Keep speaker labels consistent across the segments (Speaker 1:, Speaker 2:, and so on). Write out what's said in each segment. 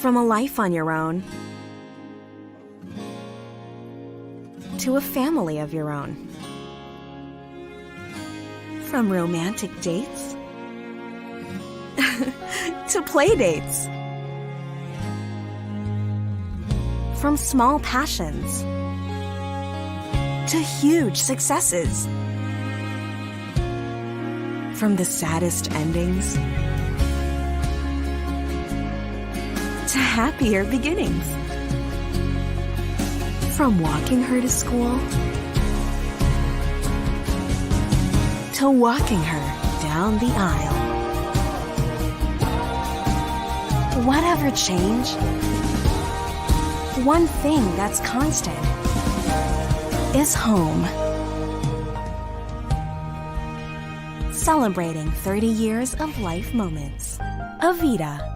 Speaker 1: From a life on your own to a family of your own. From romantic dates to play dates. From small passions to huge successes. From the saddest endings to happier beginnings. From walking her to school to walking her down the aisle. Whatever change, one thing that's constant is home. Celebrating 30 years of life moments. Avita.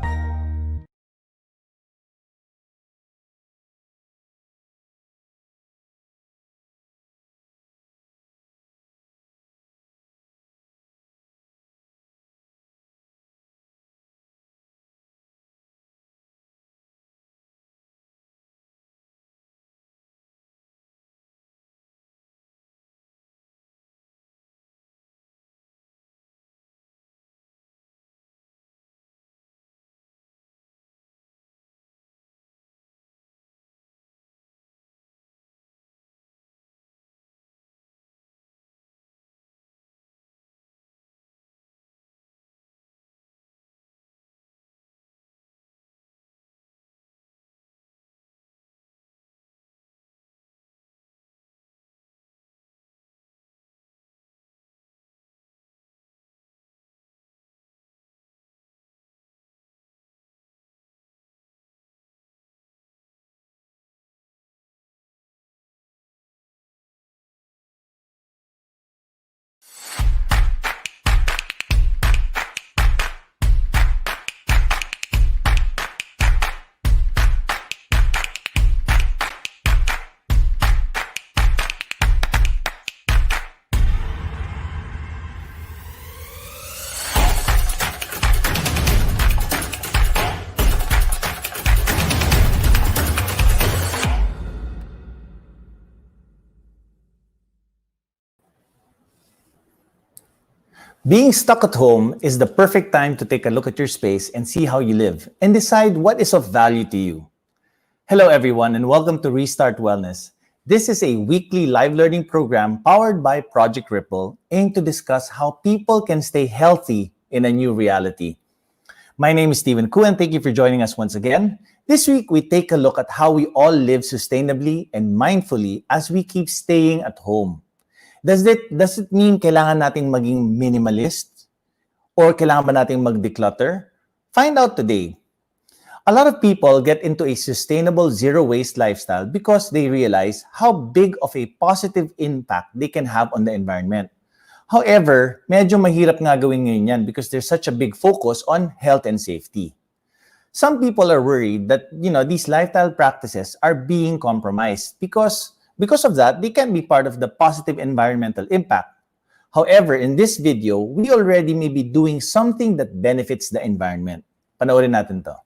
Speaker 2: Being stuck at home is the perfect time to take a look at your space and see how you live and decide what is of value to you. Hello, everyone, and welcome to Restart Wellness. This is a weekly live learning program powered by Project Ripple, aimed to discuss how people can stay healthy in a new reality. My name is Stephen Koo, and thank you for joining us once again. This week, we take a look at how we all live sustainably and mindfully as we keep staying at home. Does it mean kailangan nating maging minimalist? Or kailangan ba nating mag-declutter? Find out today. A lot of people get into a sustainable zero-waste lifestyle because they realize how big of a positive impact they can have on the environment. However, medyo mahirap nga gawin ngayon yan because there's such a big focus on health and safety. Some people are worried that, these lifestyle practices are being compromised because of that, they can be part of the positive environmental impact. However, in this video, we already may be doing something that benefits the environment. Panoorin natin to.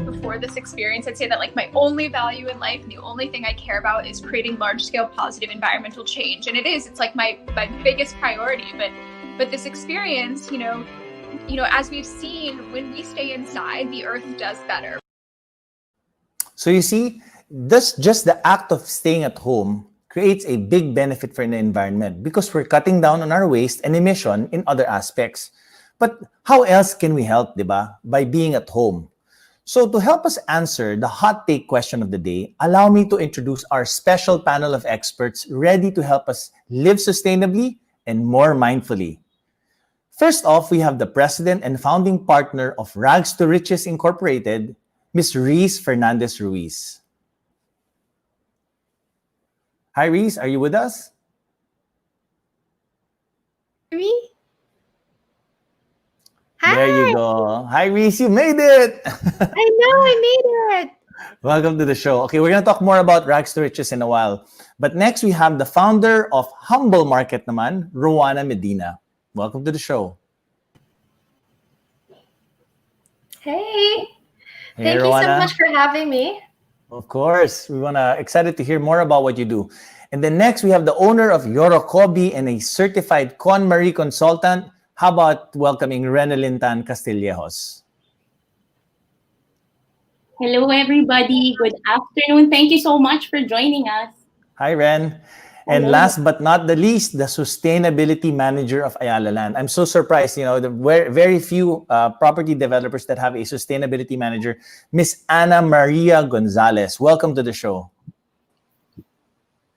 Speaker 3: Before this experience, I'd say that my only value in life and the only thing I care about is creating large-scale positive environmental change. And it's my biggest priority. But this experience, as we've seen, when we stay inside, the earth does better.
Speaker 2: So you see, just the act of staying at home creates a big benefit for the environment because we're cutting down on our waste and emission in other aspects. But how else can we help, diba? By being at home. So to help us answer the hot take question of the day, allow me to introduce our special panel of experts ready to help us live sustainably and more mindfully. First off, we have the president and founding partner of Rags to Riches Incorporated, Ms. Reese Fernandez Ruiz. Hi, Reese. Are you with us?
Speaker 1: Me?
Speaker 2: There you
Speaker 1: Hi!
Speaker 2: go. Hi, Reese. You made it.
Speaker 1: I know I made it!
Speaker 2: Welcome to the show. Okay, we're going to talk more about rags to riches in a while. But next, we have the founder of Humble Market naman, Rowana Medina. Welcome to the show.
Speaker 1: Hey!
Speaker 2: Hey,
Speaker 1: Thank you so
Speaker 2: Rowana.
Speaker 1: much for having me.
Speaker 2: Of course, excited to hear more about what you do. And then next, we have the owner of Yorokobi and a certified KonMari consultant. How about welcoming Renalyn Tan Castillejos?
Speaker 4: Hello, everybody. Good afternoon. Thank you so much for joining us.
Speaker 2: Hi, Ren. And
Speaker 4: Hello.
Speaker 2: last but not the least, the sustainability manager of Ayala Land. I'm so surprised, the very few property developers that have a sustainability manager, Miss Ana Maria Gonzalez. Welcome to the show.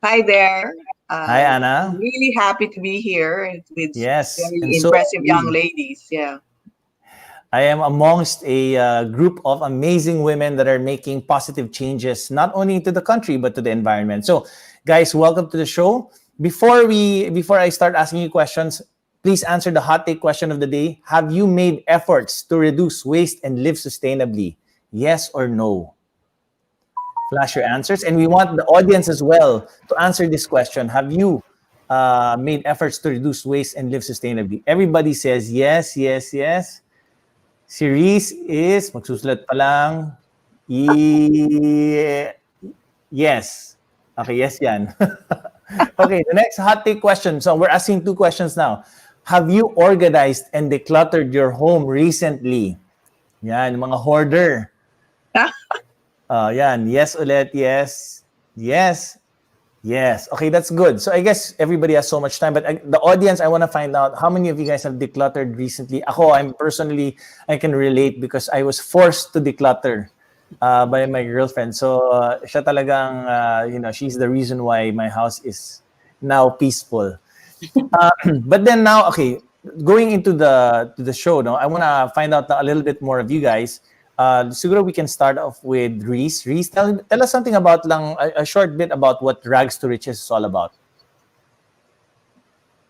Speaker 5: Hi there.
Speaker 2: Hi, Ana.
Speaker 5: I'm really happy to be here with
Speaker 2: Yes,
Speaker 5: very
Speaker 2: and so
Speaker 5: impressive young ladies. Yeah.
Speaker 2: I am amongst a group of amazing women that are making positive changes, not only to the country, but to the environment. So, guys, welcome to the show. Before I start asking you questions, please answer the hot take question of the day. Have you made efforts to reduce waste and live sustainably? Yes or no? Flash your answers. And we want the audience as well to answer this question. Have you made efforts to reduce waste and live sustainably? Everybody says yes, yes, yes. Si Reese is, magsusulat pa lang, yes. Okay, yes yan. Okay, the next hot take question. So we're asking two questions now. Have you organized and decluttered your home recently? Yan, mga hoarder. Yan, yes ulit, yes, yes, yes. Okay, that's good. So I guess everybody has so much time, but the audience, I want to find out how many of you guys have decluttered recently. Ako, I can relate because I was forced to declutter by my girlfriend. So siya talagang, she's the reason why my house is now peaceful. But then now, okay, going into the show, no, I want to find out a little bit more of you guys. Siguro we can start off with Reese. Reese, tell us something about a short bit about what Rags to Riches is all about.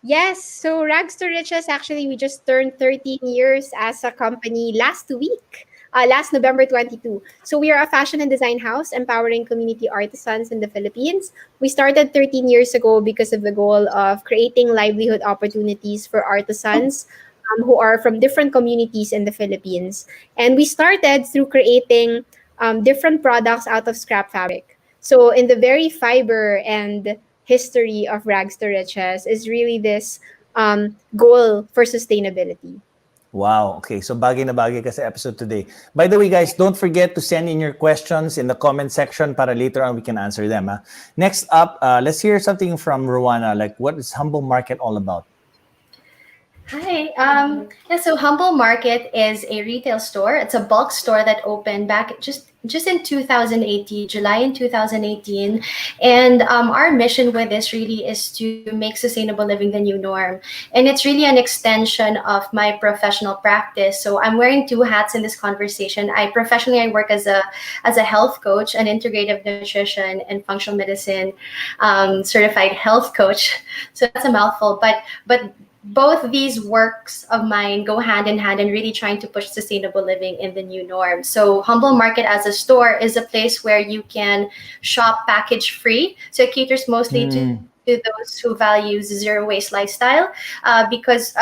Speaker 1: Yes, so Rags to Riches, actually, we just turned 13 years as a company last week, last November 22. So we are a fashion and design house empowering community artisans in the Philippines. We started 13 years ago because of the goal of creating livelihood opportunities for artisans who are from different communities in the Philippines. And we started through creating different products out of scrap fabric. So in the very fiber and history of Rags to Riches is really this goal for sustainability.
Speaker 2: Wow. Okay. So bagay na bagay ka sa episode today. By the way, guys, don't forget to send in your questions in the comment section para later on we can answer them. Huh? Next up, let's hear something from Rowana. Like, what is Humble Market all about?
Speaker 6: Hi. So Humble Market is a retail store. It's a bulk store that opened back just in 2018, July in 2018. And our mission with this really is to make sustainable living the new norm. And it's really an extension of my professional practice. So I'm wearing two hats in this conversation. I work as a health coach, an integrative nutrition and functional medicine certified health coach. So that's a mouthful, but both these works of mine go hand in hand and really trying to push sustainable living in the new norm. So Humble Market as a store is a place where you can shop package free. So it caters mostly to those who value zero waste lifestyle because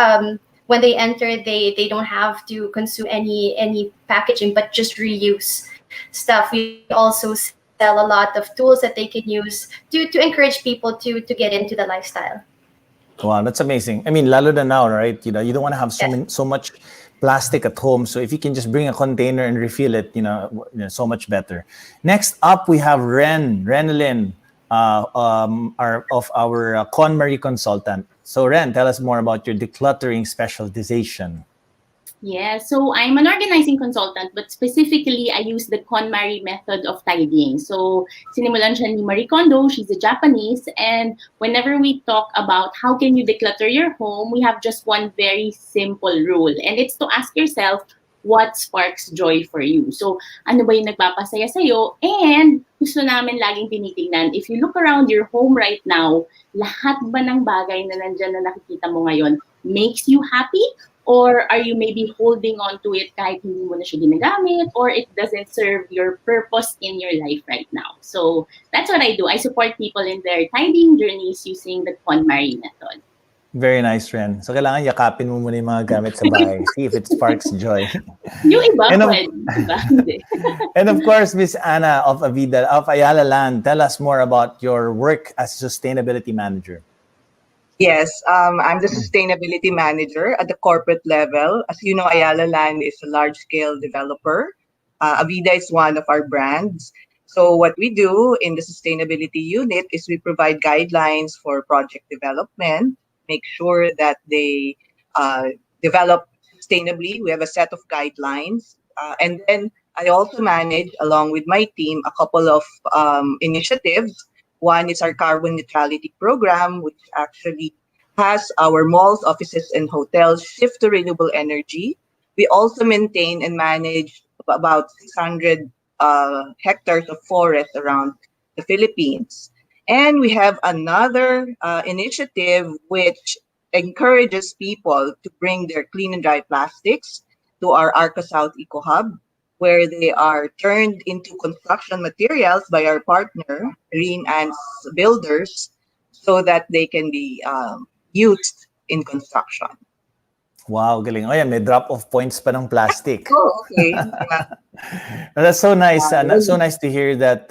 Speaker 6: when they enter, they don't have to consume any packaging, but just reuse stuff. We also sell a lot of tools that they can use to encourage people to get into the lifestyle.
Speaker 2: Wow, that's amazing. I mean, lalo na now, right? You don't want to have so much plastic at home. So if you can just bring a container and refill it, so much better. Next up, we have Renalyn, our KonMari consultant. So Ren, tell us more about your decluttering specialization.
Speaker 4: Yeah, so I'm an organizing consultant, but specifically, I use the KonMari method of tidying. So, sinimulan siya ni Marie Kondo, she's a Japanese, and whenever we talk about how can you declutter your home, we have just one very simple rule, and it's to ask yourself, what sparks joy for you. So, ano ba yung nagpapasaya sa'yo? And gusto namin laging tinitingnan, if you look around your home right now, lahat ba ng bagay na nandyan na nakikita mo ngayon makes you happy? Or are you maybe holding on to it kahit hindi mo na siya ginagamit, or it doesn't serve your purpose in your life right now? So that's what I do. I support people in their tidying journeys using the KonMari method.
Speaker 2: Very nice, Ren. So, kailangan yakapin mo muna yung mga gamit sa bahay. See if it sparks joy.
Speaker 4: Yung iba,
Speaker 2: And of-
Speaker 4: pwede. Diba? Hindi.
Speaker 2: And of course, Miss Anna of Ayala Land, tell us more about your work as a sustainability manager.
Speaker 5: Yes, I'm the sustainability manager at the corporate level. As you know, Ayala Land is a large-scale developer. Avida is one of our brands. So what we do in the sustainability unit is we provide guidelines for project development, make sure that they develop sustainably. We have a set of guidelines. And then I also manage, along with my team, a couple of initiatives. One is our carbon neutrality program, which actually has our malls, offices, and hotels shift to renewable energy. We also maintain and manage about 600 hectares of forest around the Philippines. And we have another initiative which encourages people to bring their clean and dry plastics to our Arca South Eco Hub, where they are turned into construction materials by our partner, Green Ants Builders, so that they can be used in construction.
Speaker 2: Wow, galing. Oh, yeah, may drop-off points pa ng plastic.
Speaker 5: Oh, okay. Yeah.
Speaker 2: That's so nice. So nice to hear that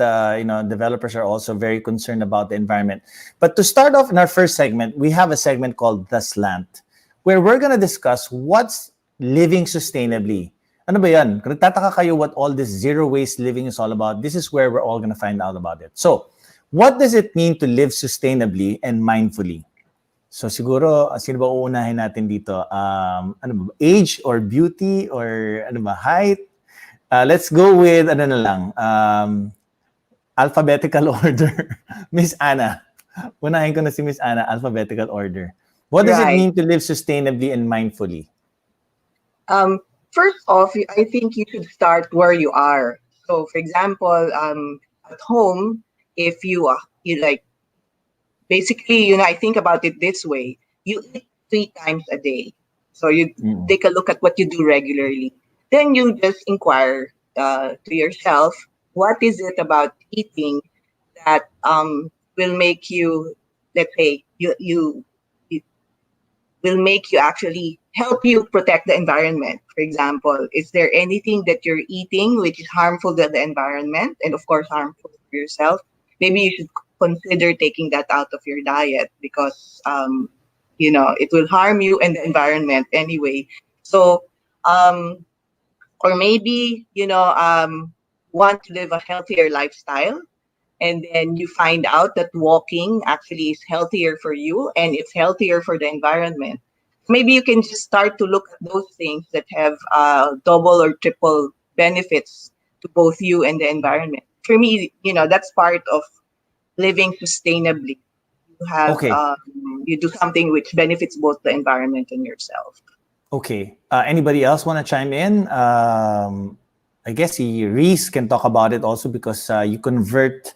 Speaker 2: developers are also very concerned about the environment. But to start off in our first segment, we have a segment called The Slant, where we're gonna discuss what's living sustainably. Ano ba yan? Kung nagtataka kayo what all this zero waste living is all about, this is where we're all gonna find out about it. So, what does it mean to live sustainably and mindfully? So siguro, sino ba uunahin natin dito? Ano ba? Age or beauty or ano ba? Height? Let's go with ano na lang, alphabetical order. Miss Anna. Unahin ko na si Miss Anna, alphabetical order. What does it
Speaker 5: Right.
Speaker 2: mean to live sustainably and mindfully?
Speaker 5: First off, I think you should start where you are. So, for example, at home, if you like, basically, I think about it this way: you eat 3 times a day. So you take a look at what you do regularly. Then you just inquire to yourself, what is it about eating that will make you, let's say, you will make you actually help you protect the environment. For example, is there anything that you're eating which is harmful to the environment and of course harmful for yourself? Maybe you should consider taking that out of your diet because it will harm you and the environment anyway. So or maybe want to live a healthier lifestyle, and then you find out that walking actually is healthier for you and it's healthier for the environment. Maybe you can just start to look at those things that have double or triple benefits to both you and the environment. For me, that's part of living sustainably. You have
Speaker 2: Okay.
Speaker 5: You do something which benefits both the environment and yourself.
Speaker 2: Okay. Anybody else want to chime in? I guess Reese can talk about it also because you convert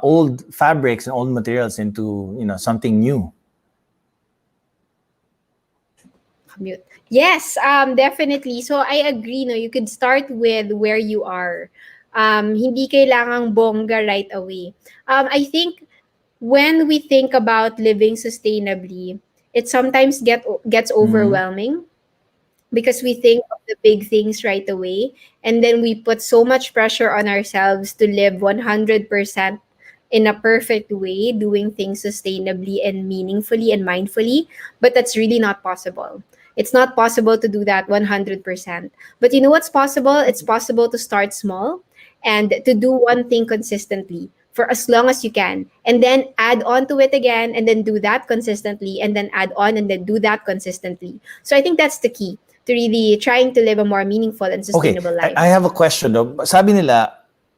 Speaker 2: old fabrics and old materials into something new.
Speaker 1: Mute. Yes, definitely. So I agree. No, you could start with where you are. Hindi kailangang bongga right away. I think when we think about living sustainably, it sometimes gets overwhelming because we think of the big things right away, and then we put so much pressure on ourselves to live 100% in a perfect way, doing things sustainably and meaningfully and mindfully, but that's really not possible. It's not possible to do that 100%. But you know what's possible? It's possible to start small and to do one thing consistently for as long as you can, and then add on to it again, and then do that consistently, and then add on and then do that consistently. So I think that's the key to really trying to live a more meaningful and sustainable life.
Speaker 2: I have a question though. Sabi nila,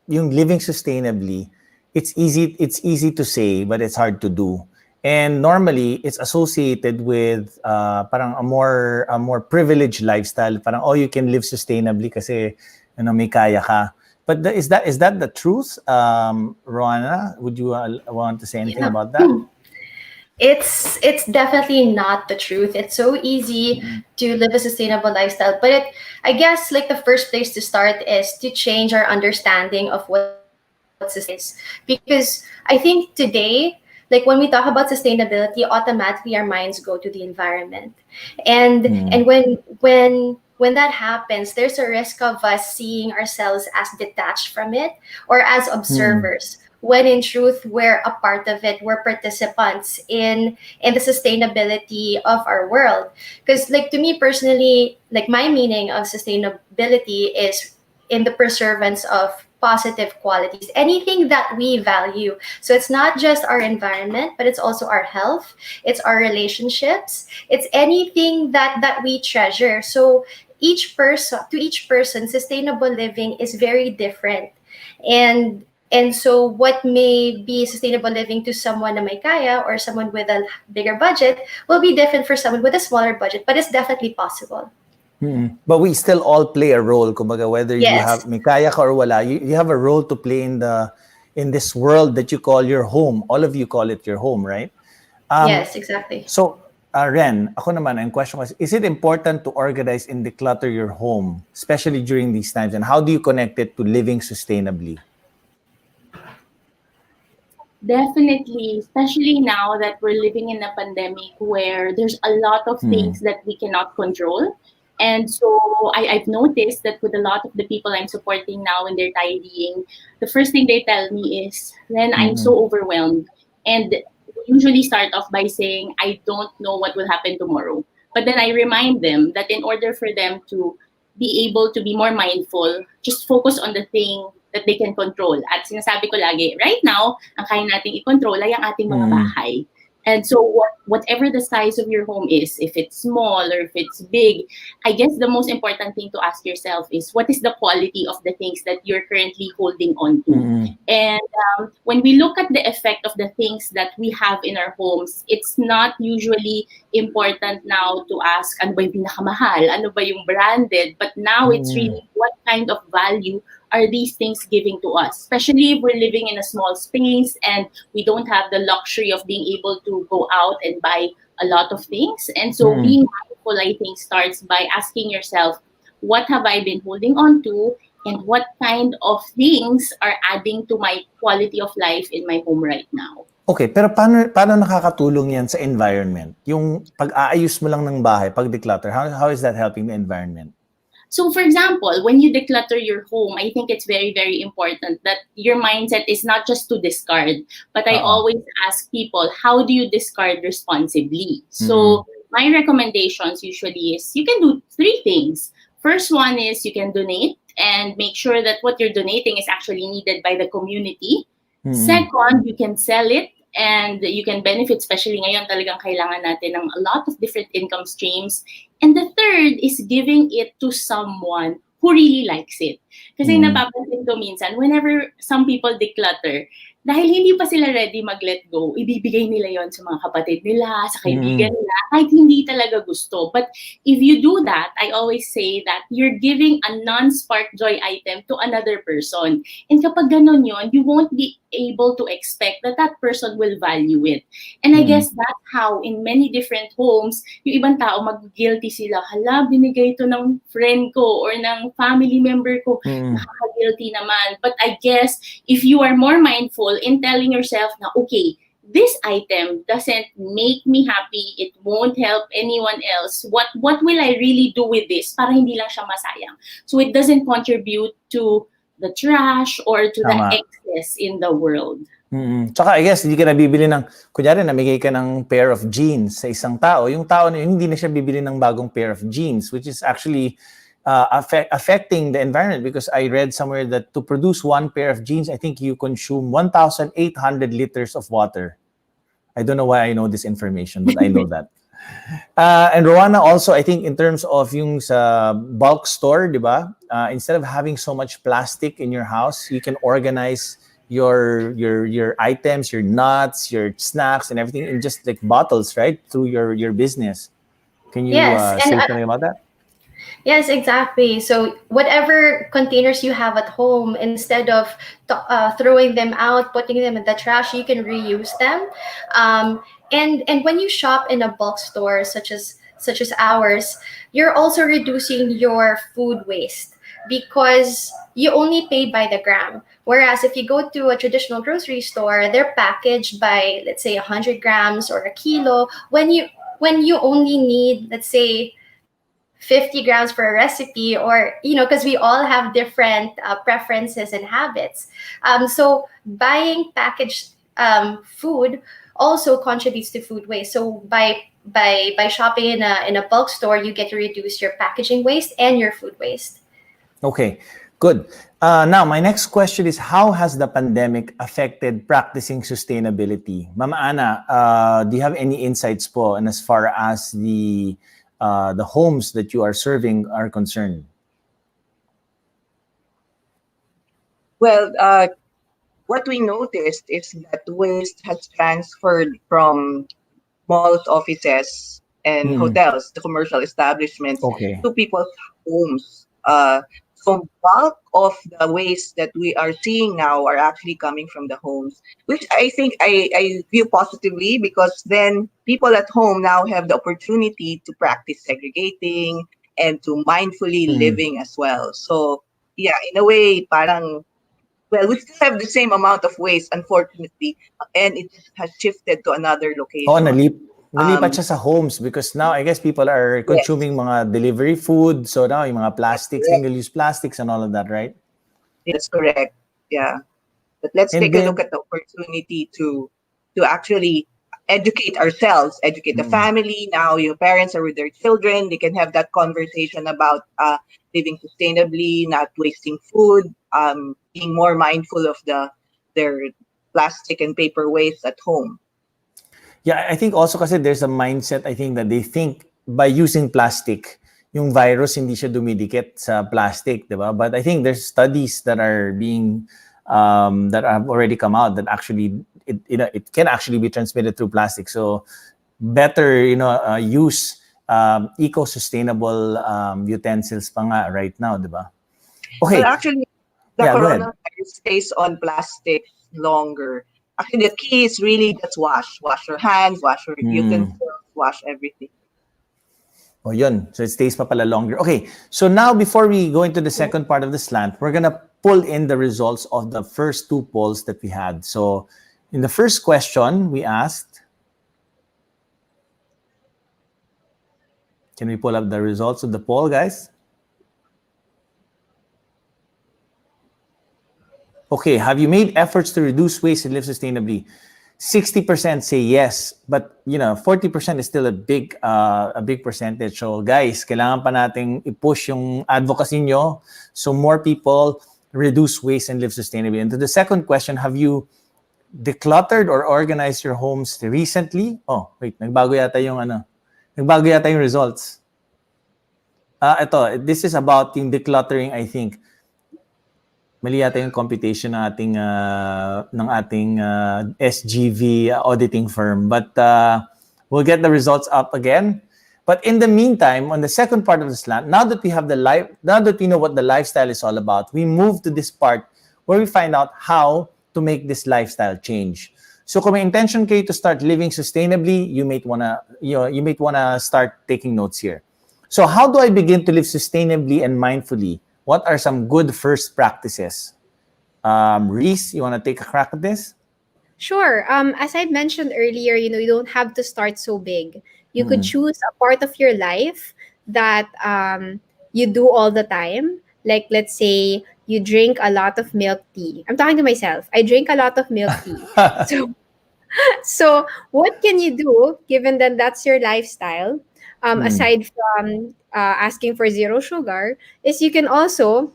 Speaker 2: yung living sustainably, it's easy to say, but it's hard to do. And normally, it's associated with parang a more privileged lifestyle. Parang, oh, you can live sustainably kasi may kaya ka. But is that the truth, Roana? Would you want to say anything about that?
Speaker 6: It's definitely not the truth. It's so easy to live a sustainable lifestyle, but I guess like the first place to start is to change our understanding of what sustainability is. Because I think today, like when we talk about sustainability, automatically our minds go to the environment, and when that happens, there's a risk of us seeing ourselves as detached from it or as observers, when in truth we're a part of it. We're participants in the sustainability of our world. Because like to me personally, like my meaning of sustainability is in the preservance of positive qualities, anything that we value. So it's not just our environment, but it's also our health, it's our relationships, it's anything that we treasure. So each person, sustainable living is very different. And so what may be sustainable living to someone na may kaya or someone with a bigger budget will be different for someone with a smaller budget, but it's definitely possible.
Speaker 2: But we still all play a role. Kumbaga, whether you
Speaker 6: Yes.
Speaker 2: have may kaya ka or wala, you have a role to play in this world that you call your home. All of you call it your home, right?
Speaker 6: Yes, exactly.
Speaker 2: So, Ren, ako naman, ang question was, is it important to organize and declutter your home, especially during these times? And how do you connect it to living sustainably?
Speaker 4: Definitely, especially now that we're living in a pandemic where there's a lot of things that we cannot control. And so I've noticed that with a lot of the people I'm supporting now in their tidying, the first thing they tell me is, Ren, I'm so overwhelmed. And they usually start off by saying, I don't know what will happen tomorrow. But then I remind them that in order for them to be able to be more mindful, just focus on the thing that they can control. At sinasabi ko lagi, right now, ang kaya nating i-control ay ang ating mga bahay. And so whatever the size of your home is, if it's small or if it's big, I guess the most important thing to ask yourself is, what is the quality of the things that you're currently holding on to? And when we look at the effect of the things that we have in our homes, it's not usually important now to ask, ano ba yung pinakamahal? Ano ba yung branded? But now it's really what kind of value are these things giving to us, especially if we're living in a small space and we don't have the luxury of being able to go out and buy a lot of things. And so being mindful, I think, starts by asking yourself, what have I been holding on to, and what kind of things are adding to my quality of life in my home right now?
Speaker 2: Okay, pero paano nakakatulong yan sa environment? Yung pag-aayos mo lang ng bahay, pag-declutter, how is that helping the environment?
Speaker 4: So, for example, when you declutter your home, I think it's very, very important that your mindset is not just to discard, but I always ask people, how do you discard responsibly? So, my recommendations usually is you can do 3 things. First one is you can donate and make sure that what you're donating is actually needed by the community. Second, you can sell it and you can benefit, especially ngayon talagang kailangan natin ng a lot of different income streams. And the third is giving it to someone who really likes it. Kasi napapansin ko minsan, whenever some people declutter, dahil hindi pa sila ready mag-let go, ibibigay nila yon sa mga kapatid nila, sa kaibigan nila, kahit hindi talaga gusto. But if you do that, I always say that you're giving a non-spark joy item to another person. And kapag ganun yon, you won't be able to expect that that person will value it. And I guess that's how in many different homes, yung ibang tao mag-guilty sila, hala, binigay ito ng friend ko or ng family member ko, nakaka-guilty naman. But I guess if you are more mindful in telling yourself na, okay, this item doesn't make me happy, it won't help anyone else, what will I really do with this para hindi lang siya masayang? So it doesn't contribute to the trash or to the excess in the world.
Speaker 2: Tsaka I guess hindi ka nabibili ng, kunyari namigay ka ng pair of jeans sa isang tao, yung tao na yun, hindi na siya bibili ng bagong pair of jeans, which is actually affecting the environment, because I read somewhere that to produce 1 pair of jeans, I think you consume 1,800 liters of water. I don't know why I know this information, but I know that. And Rowana, also, I think in terms of yung sa bulk store, di ba? Instead of having so much plastic in your house, you can organize your items, your nuts, your snacks, and everything in just like bottles, right? Through your business. Can you
Speaker 6: Yes, and
Speaker 2: say something about that?
Speaker 6: yes, exactly. So whatever containers you have at home, instead of throwing them out, putting them in the trash, you can reuse them. And when you shop in a bulk store such as ours, you're also reducing your food waste because you only pay by the gram. Whereas if you go to a traditional grocery store, they're packaged by, let's say, 100 grams or a kilo. When you only need, let's say, 50 grams for a recipe, or because we all have different preferences and habits. So buying packaged food also contributes to food waste. So by shopping in a bulk store, you get to reduce your packaging waste and your food waste.
Speaker 2: Okay, good. Now, my next question is, how has the pandemic affected practicing sustainability? Mama Ana, do you have any insights po and as far as the homes that you are serving are concerned?
Speaker 5: Well, what we noticed is that waste has transferred from malls, offices, and hotels, the commercial establishments,
Speaker 2: Okay.
Speaker 5: to people's homes. So bulk of the waste that we are seeing now are actually coming from the homes, which I think I view positively, because then people at home now have the opportunity to practice segregating and to mindfully living as well. So yeah, in a way, parang, well, we still have the same amount of waste, unfortunately, and it has shifted to another
Speaker 2: Oo,
Speaker 5: location.
Speaker 2: nalipat siya sa homes because now I guess people are
Speaker 5: Yes,
Speaker 2: consuming mga delivery food. So now yung mga
Speaker 5: that's
Speaker 2: plastic,
Speaker 5: correct.
Speaker 2: single-use plastics and all of that, right?
Speaker 5: That's correct. Yeah. But let's
Speaker 2: And
Speaker 5: take a look
Speaker 2: then,
Speaker 5: at the opportunity to actually educate ourselves, educate the family. Now your parents are with their children. They can have that conversation about living sustainably, not wasting food, being more mindful of their plastic and paper waste at home.
Speaker 2: yeah, I think also kasi there's a mindset, I think, that they think by using plastic, yung virus hindi siya dumidikit sa plastic, di ba? But I think there's studies that are being that have already come out that actually it can actually be transmitted through plastic. So better use eco-sustainable utensils pa nga right now, di ba?
Speaker 5: Well,
Speaker 2: Okay,
Speaker 5: actually, the
Speaker 2: yeah, go ahead.
Speaker 5: coronavirus stays on plastic longer. Actually, the key is really just wash your hands, wash your utensils, wash everything.
Speaker 2: Oh, yun. So it stays pa pala longer. Okay, so now before we go into the second part of the slant, we're gonna pull in the results of the first two polls that we had. So in the first question, we asked, can we pull up the results of the poll, guys? Okay, have you made efforts to reduce waste and live sustainably? 60% say yes, but 40% is still a big percentage. So guys, kailangan pa nating i-push yung advocacy nyo so more people reduce waste and live sustainably. And to the second question, have you decluttered or organized your homes recently? Oh, wait, nagbago yata yung results. This is about yung decluttering, I think. Mali yata yung computation ng ating SGV auditing firm, but we'll get the results up again. But in the meantime, on the second part of the slant, now that we know what the lifestyle is all about, we move to this part where we find out how to make this lifestyle change. So kung may intention kayo to start living sustainably, you might wanna start taking notes here. So how do I begin to live sustainably and mindfully? What are some good first practices? Reese, you want to take a crack at this?
Speaker 1: Sure. As I mentioned earlier, you don't have to start so big. You could choose a part of your life that you do all the time. Like, let's say you drink a lot of milk tea. I'm talking to myself. I drink a lot of milk tea. So what can you do, given that that's your lifestyle, aside from asking for zero sugar, is you can also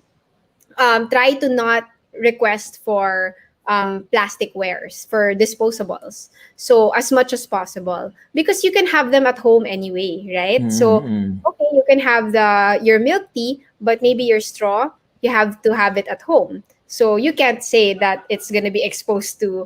Speaker 1: try to not request for plastic wares, for disposables, so as much as possible, because you can have them at home anyway, right? So okay, you can have your milk tea, but maybe your straw, you have to have it at home. So you can't say that it's going to be exposed to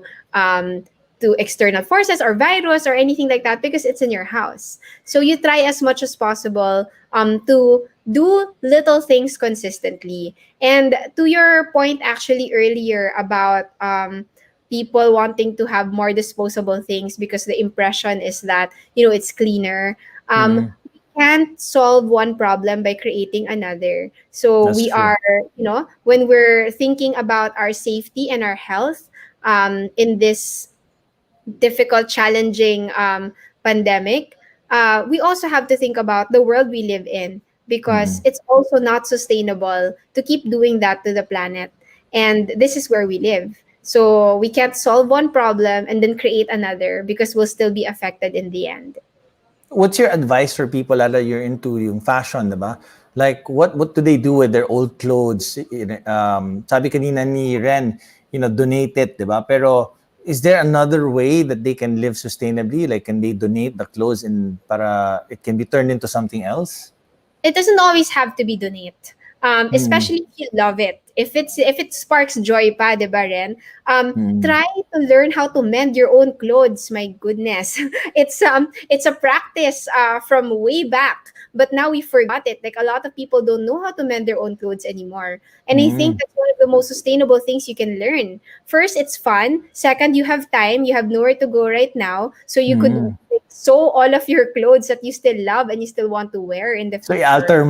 Speaker 1: external forces or virus or anything like that because it's in your house. So you try as much as possible to do little things consistently. And to your point actually earlier about people wanting to have more disposable things because the impression is that, it's cleaner.
Speaker 2: Mm,
Speaker 1: Can't solve one problem by creating another. So
Speaker 2: that's
Speaker 1: we
Speaker 2: true.
Speaker 1: are, when we're thinking about our safety and our health in this difficult, challenging pandemic, we also have to think about the world we live in because
Speaker 2: Mm.
Speaker 1: it's also not sustainable to keep doing that to the planet. And this is where we live. So we can't solve one problem and then create another because we'll still be affected in the end.
Speaker 2: What's your advice for people that you're into yung fashion, diba? Like, what do they do with their old clothes? Sabi kanina ni Ren, donate it, diba? Pero is there another way that they can live sustainably? Like, can they donate the clothes and para it can be turned into something else?
Speaker 1: It doesn't always have to be donate.
Speaker 2: Mm,
Speaker 1: Especially if you love it. If it sparks joy pa, di ba Ren?
Speaker 2: mm,
Speaker 1: Try to learn how to mend your own clothes. My goodness. It's a practice from way back. But now we forgot it. Like a lot of people don't know how to mend their own clothes anymore. And I think
Speaker 2: mm,
Speaker 1: that's one of the most sustainable things you can learn. First, it's fun. Second, you have time. You have nowhere to go right now. So you could
Speaker 2: mm.
Speaker 1: sew all of your clothes that you still love and you still want to wear in the
Speaker 2: So,
Speaker 1: future.
Speaker 2: alter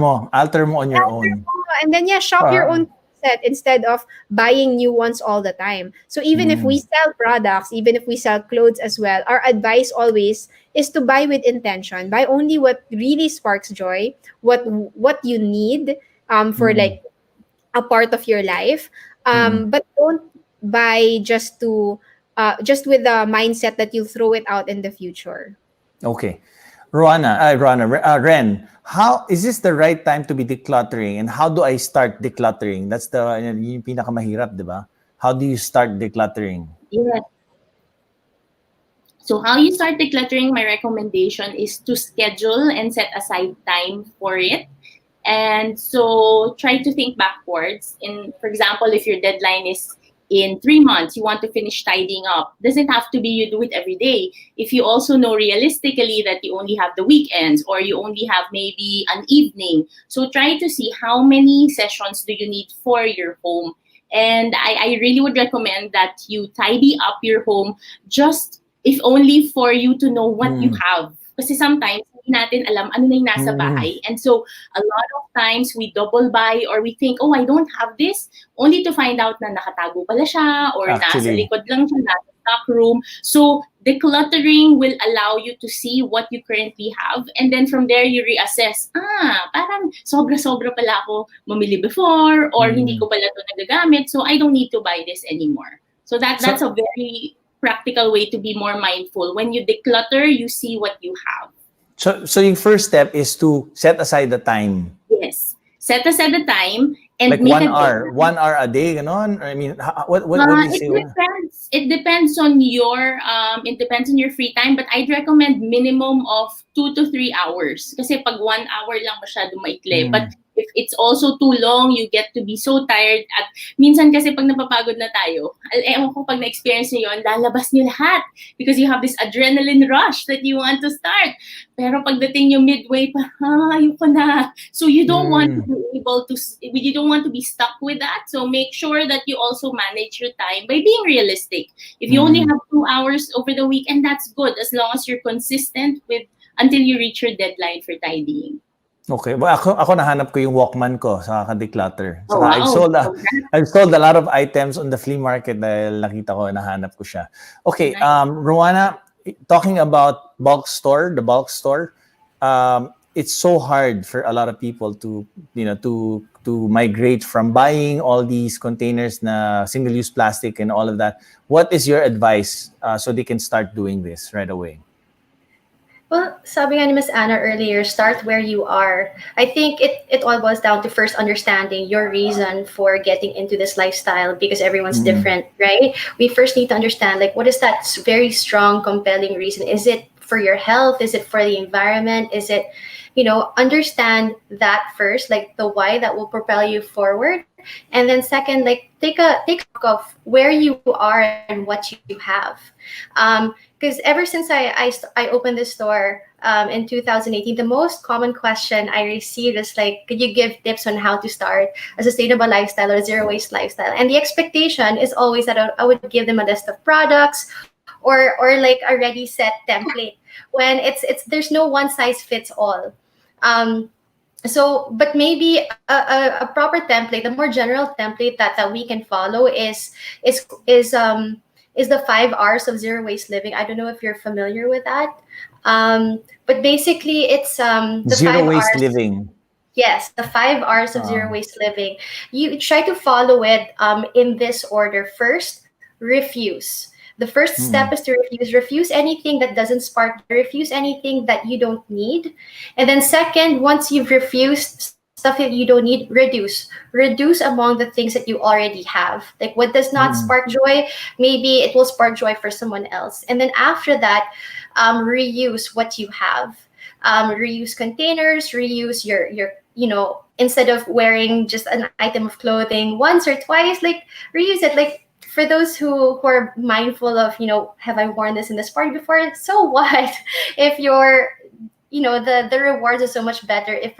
Speaker 2: mo on your own.
Speaker 1: And then yeah, shop your
Speaker 2: Ah,
Speaker 1: own set instead of buying new ones all the time. So even if we
Speaker 2: mm,
Speaker 1: sell products, even if we sell clothes as well, our advice always is to buy with intention. Buy only what really sparks joy, what you need for
Speaker 2: mm.
Speaker 1: like a part of your life.
Speaker 2: Mm.
Speaker 1: But don't buy just with the mindset that you'll throw it out in the future.
Speaker 2: Okay. Ren, how is this the right time to be decluttering and how do I start decluttering? That's yung pinakamahirap, di ba? How do you start decluttering?
Speaker 4: Yes. So how you start decluttering, my recommendation is to schedule and set aside time for it. And so try to think backwards. For example, if your deadline is in 3 months, you want to finish tidying up. Doesn't have to be you do it every day. If you also know realistically that you only have the weekends or you only have maybe an evening. So try to see how many sessions do you need for your home. And I really would recommend that you tidy up your home just if only for you to know what you
Speaker 2: Mm.
Speaker 4: have. Kasi sometimes, hindi natin alam ano na yung nasa
Speaker 2: Mm.
Speaker 4: bahay. And so, a lot of times, we double buy or we think, oh, I don't have this, only to find out na nakatago pala siya or nasa
Speaker 2: Actually.
Speaker 4: likod lang siya, nasa stock room. So, decluttering will allow you to see what you currently have. And then from there, you reassess, parang sobra-sobra pala ako mamili before or hindi
Speaker 2: Mm.
Speaker 4: ko pala ito nagagamit. So, I don't need to buy this anymore. So, that's a very practical way to be more mindful. When you declutter, you see what you have.
Speaker 2: So yung first step is to set aside the time.
Speaker 4: Yes. Set aside the time and
Speaker 2: Like
Speaker 4: make
Speaker 2: 1 hour.
Speaker 4: deadline.
Speaker 2: 1 hour a day, ganon? I mean, what do you
Speaker 4: It
Speaker 2: say?
Speaker 4: depends. It depends on your free time, but I'd recommend minimum of 2 to 3 hours. Kasi pag 1 hour lang masyado maikli.
Speaker 2: Mm.
Speaker 4: But if it's also too long, you get to be so tired. At minsan kasi pag napapagod na tayo, ewan ko pag na-experience niyo yun, lalabas niyo lahat because you have this adrenaline rush that you want to start. Pero pagdating yung midway, ayoko na. So you don't want to you don't want to be stuck with that. So make sure that you also manage your time by being realistic. If you only have 2 hours over the weekend, that's good as long as you're consistent with until you reach your deadline for tidying.
Speaker 2: Okay. Well, ako nahanap ko yung Walkman ko sa declutter.
Speaker 4: Oh,
Speaker 2: Saka
Speaker 4: wow.
Speaker 2: I've sold a lot of items on the flea market dahil nakita ko, nahanap ko siya. Okay,
Speaker 4: Nice.
Speaker 2: Rowana, talking about the bulk store, it's so hard for a lot of people to migrate from buying all these containers na single-use plastic and all of that. What is your advice so they can start doing this right away?
Speaker 6: Well, sabi nga ni Ms. Anna earlier, start where you are. I think it all boils down to first understanding your reason for getting into this lifestyle because everyone's different, right? We first need to understand, like, what is that very strong, compelling reason? Is it for your health? Is it for the environment? Is it understand that first, like the why that will propel you forward. And then second, like take stock of where you are and what you have. Because ever since I opened this store in 2018, the most common question I received is like, could you give tips on how to start a sustainable lifestyle or a zero waste lifestyle? And the expectation is always that I would give them a list of products or like a ready set template, when it's there's no one size fits all. Um, but maybe a proper template, a more general template that we can follow is is um is the 5 R's of zero waste living. I don't know if you're familiar with that. But basically it's the
Speaker 2: Zero
Speaker 6: five
Speaker 2: waste
Speaker 6: R's.
Speaker 2: living.
Speaker 6: Yes, the 5 R's of zero
Speaker 2: Uh,
Speaker 6: waste living. You try to follow it in this order. First, refuse. The first step
Speaker 2: mm,
Speaker 6: is to refuse. Refuse anything that doesn't spark joy. Refuse anything that you don't need. And then second, once you've refused stuff that you don't need, reduce. Reduce among the things that you already have. Like what does not
Speaker 2: mm,
Speaker 6: spark joy, maybe it will spark joy for someone else. And then after that, reuse what you have. Reuse containers, reuse your instead of wearing just an item of clothing once or twice, like reuse it. Like for those who are mindful of, have I worn this in this party before? So what? If you're, the rewards are so much better if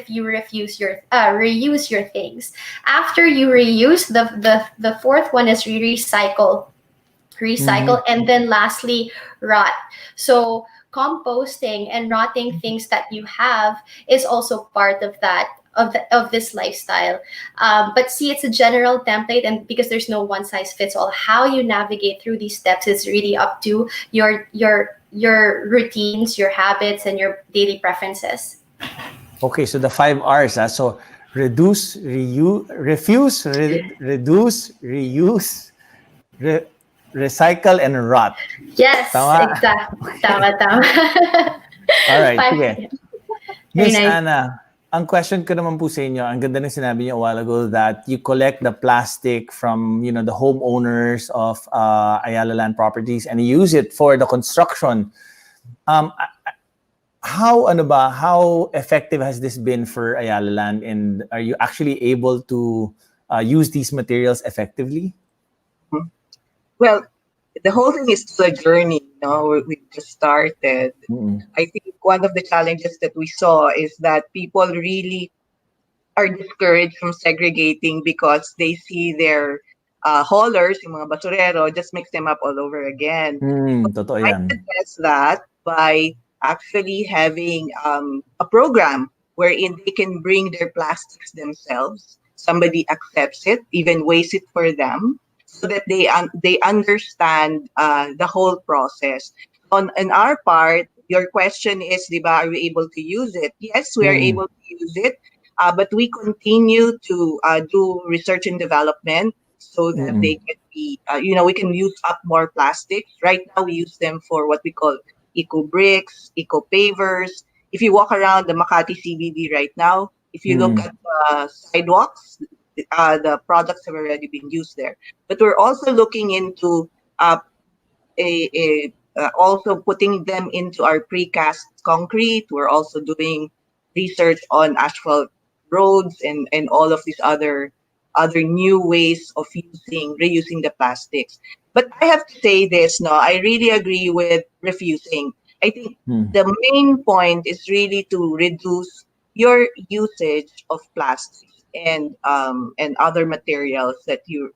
Speaker 6: you refuse your reuse your things. After you reuse, the fourth one is recycle.
Speaker 2: mhm,
Speaker 6: Recycle, and then lastly, rot. So composting and rotting things that you have is also part of that, of this lifestyle. But see, it's a general template, and because there's no one size fits all, how you navigate through these steps is really up to your routines, your habits, and your daily preferences.
Speaker 2: Okay, so the 5 R's. So reduce, reduce, reuse, re- recycle, and rot.
Speaker 6: Yes,
Speaker 2: Tama?
Speaker 6: exact.
Speaker 2: Okay.
Speaker 6: Tama, tama.
Speaker 2: All right,
Speaker 6: Five.
Speaker 2: sige.
Speaker 6: Very
Speaker 2: Miss
Speaker 6: nice.
Speaker 2: Anna, ang question ko naman po sa inyo, ang ganda ng sinabi niyo a while ago that you collect the plastic from, the homeowners of Ayala Land Properties and you use it for the construction. Um, how effective has this been for Ayala Land, and are you actually able to use these materials effectively?
Speaker 5: Well, the whole thing is still a journey. We just started.
Speaker 2: Mm-mm.
Speaker 5: I think one of the challenges that we saw is that people really are discouraged from segregating because they see their haulers, yung mga basurero, just mix them up all over again.
Speaker 2: Totoo
Speaker 5: I
Speaker 2: yan.
Speaker 5: address that by actually having a program wherein they can bring their plastics themselves. Somebody accepts it, even weighs it for them, so that they understand the whole process. On our part, your question is, di ba, are we able to use it? Yes, we are
Speaker 2: Mm.
Speaker 5: able to use it, but we continue to do research and development so that
Speaker 2: Mm-mm.
Speaker 5: they can be, we can use up more plastics. Right now, we use them for what we call eco bricks, eco pavers. If you walk around the Makati CBD right now, if you look
Speaker 2: Mm.
Speaker 5: at the sidewalks, the products have already been used there. But we're also looking into uh, also putting them into our precast concrete. We're also doing research on asphalt roads and all of these other new ways of reusing the plastics. But I have to say this, no, I really agree with refusing. I think
Speaker 2: Mm.
Speaker 5: the main point is really to reduce your usage of plastics and other materials that you're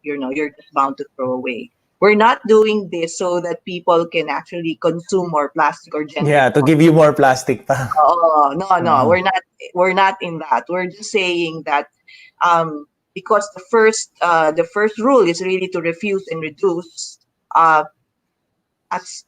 Speaker 5: just bound to throw away. We're not doing this so that people can actually consume more plastic or
Speaker 2: Yeah,
Speaker 5: generate
Speaker 2: to
Speaker 5: more.
Speaker 2: give you more plastic pa.
Speaker 5: Oh, no,
Speaker 2: Uh-huh.
Speaker 5: we're not in that. We're just saying that because the first rule is really to refuse and reduce. Uh, as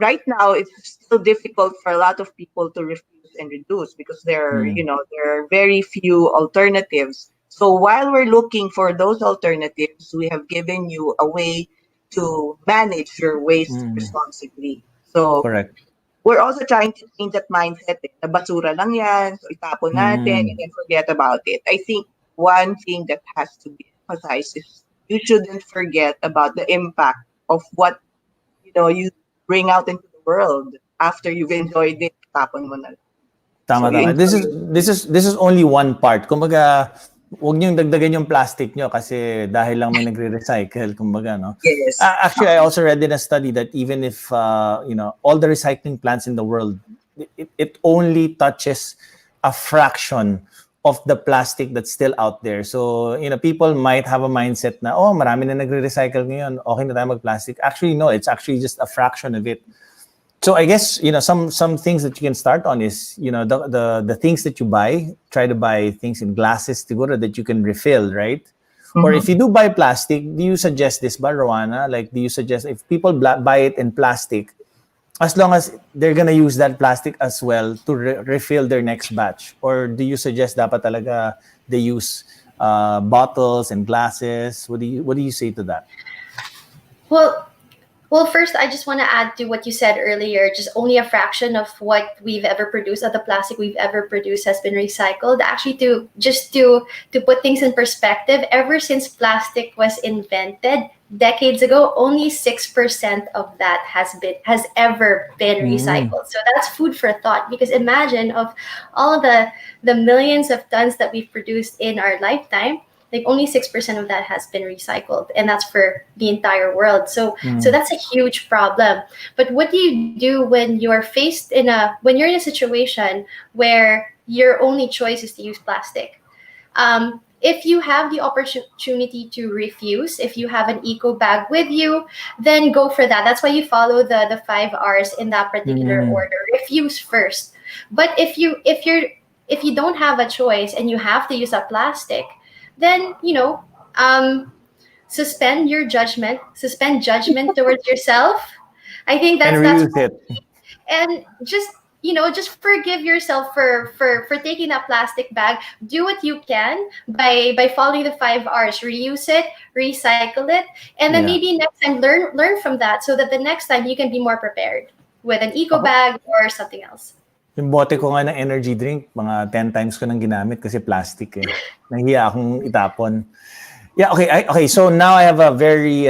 Speaker 5: right now, it's still difficult for a lot of people to refuse and reduce because
Speaker 2: Mm.
Speaker 5: there are very few alternatives. So while we're looking for those alternatives, we have given you a way to manage your waste
Speaker 2: Mm.
Speaker 5: responsibly. So
Speaker 2: Correct.
Speaker 5: we're also trying to change that mindset. Na basura lang yan, so itapon natin and
Speaker 2: Mm.
Speaker 5: then forget about it. I think one thing that has to be emphasized is you shouldn't forget about the impact of what you bring out into the world after you've enjoyed it. Tapon mo na lang.
Speaker 2: Tama,
Speaker 5: So you
Speaker 2: tama. This is only one part. Kumbaga, huwag niyong dagdagan yung plastic niyo kasi dahil lang may nagre-recycle, kumbaga, no?
Speaker 5: yes.
Speaker 2: Actually, I also read in a study that even if all the recycling plants in the world, it only touches a fraction of the plastic that's still out there. So, people might have a mindset na, oh, marami na nagre-recycle ngayon, okay na tayo mag-plastic. Actually, no, it's actually just a fraction of it. So I guess some things that you can start on is the things that you buy. Try to buy things in glasses, siguro, that you can refill, right? Or if you do buy plastic, do you suggest this, ba, Rowana? Like, do you suggest if people buy it in plastic, as long as they're gonna use that plastic as well to refill their next batch, or do you suggest dapat talaga they use bottles and glasses? What do you say to that?
Speaker 6: Well, first, I just want to add to what you said earlier. Just only a fraction of what we've ever produced, of the plastic we've ever produced, has been recycled. Actually, to put things in perspective, ever since plastic was invented decades ago, only 6% of that has ever been recycled. So that's food for thought. Because imagine of all the millions of tons that we've produced in our lifetime, like only 6% of that has been recycled, and that's for the entire world. So that's a huge problem. But what do you do when you're when you're in a situation where your only choice is to use plastic? If you have the opportunity to refuse, if you have an eco bag with you, then go for that. That's why you follow the 5 R's in that particular order. Refuse first. But if you don't have a choice and you have to use a plastic, then suspend judgment towards yourself. I think
Speaker 2: And
Speaker 6: that's
Speaker 2: reuse it.
Speaker 6: and just forgive yourself for taking that plastic bag. Do what you can by following the 5 R's. Reuse it, recycle it, and then maybe next time learn from that, so that the next time you can be more prepared with an eco bag or something else.
Speaker 2: Yung bote ko nga ng energy drink, mga 10 times ko nang ginamit kasi plastic eh. Nahiya akong itapon. Yeah, okay. So now I have a very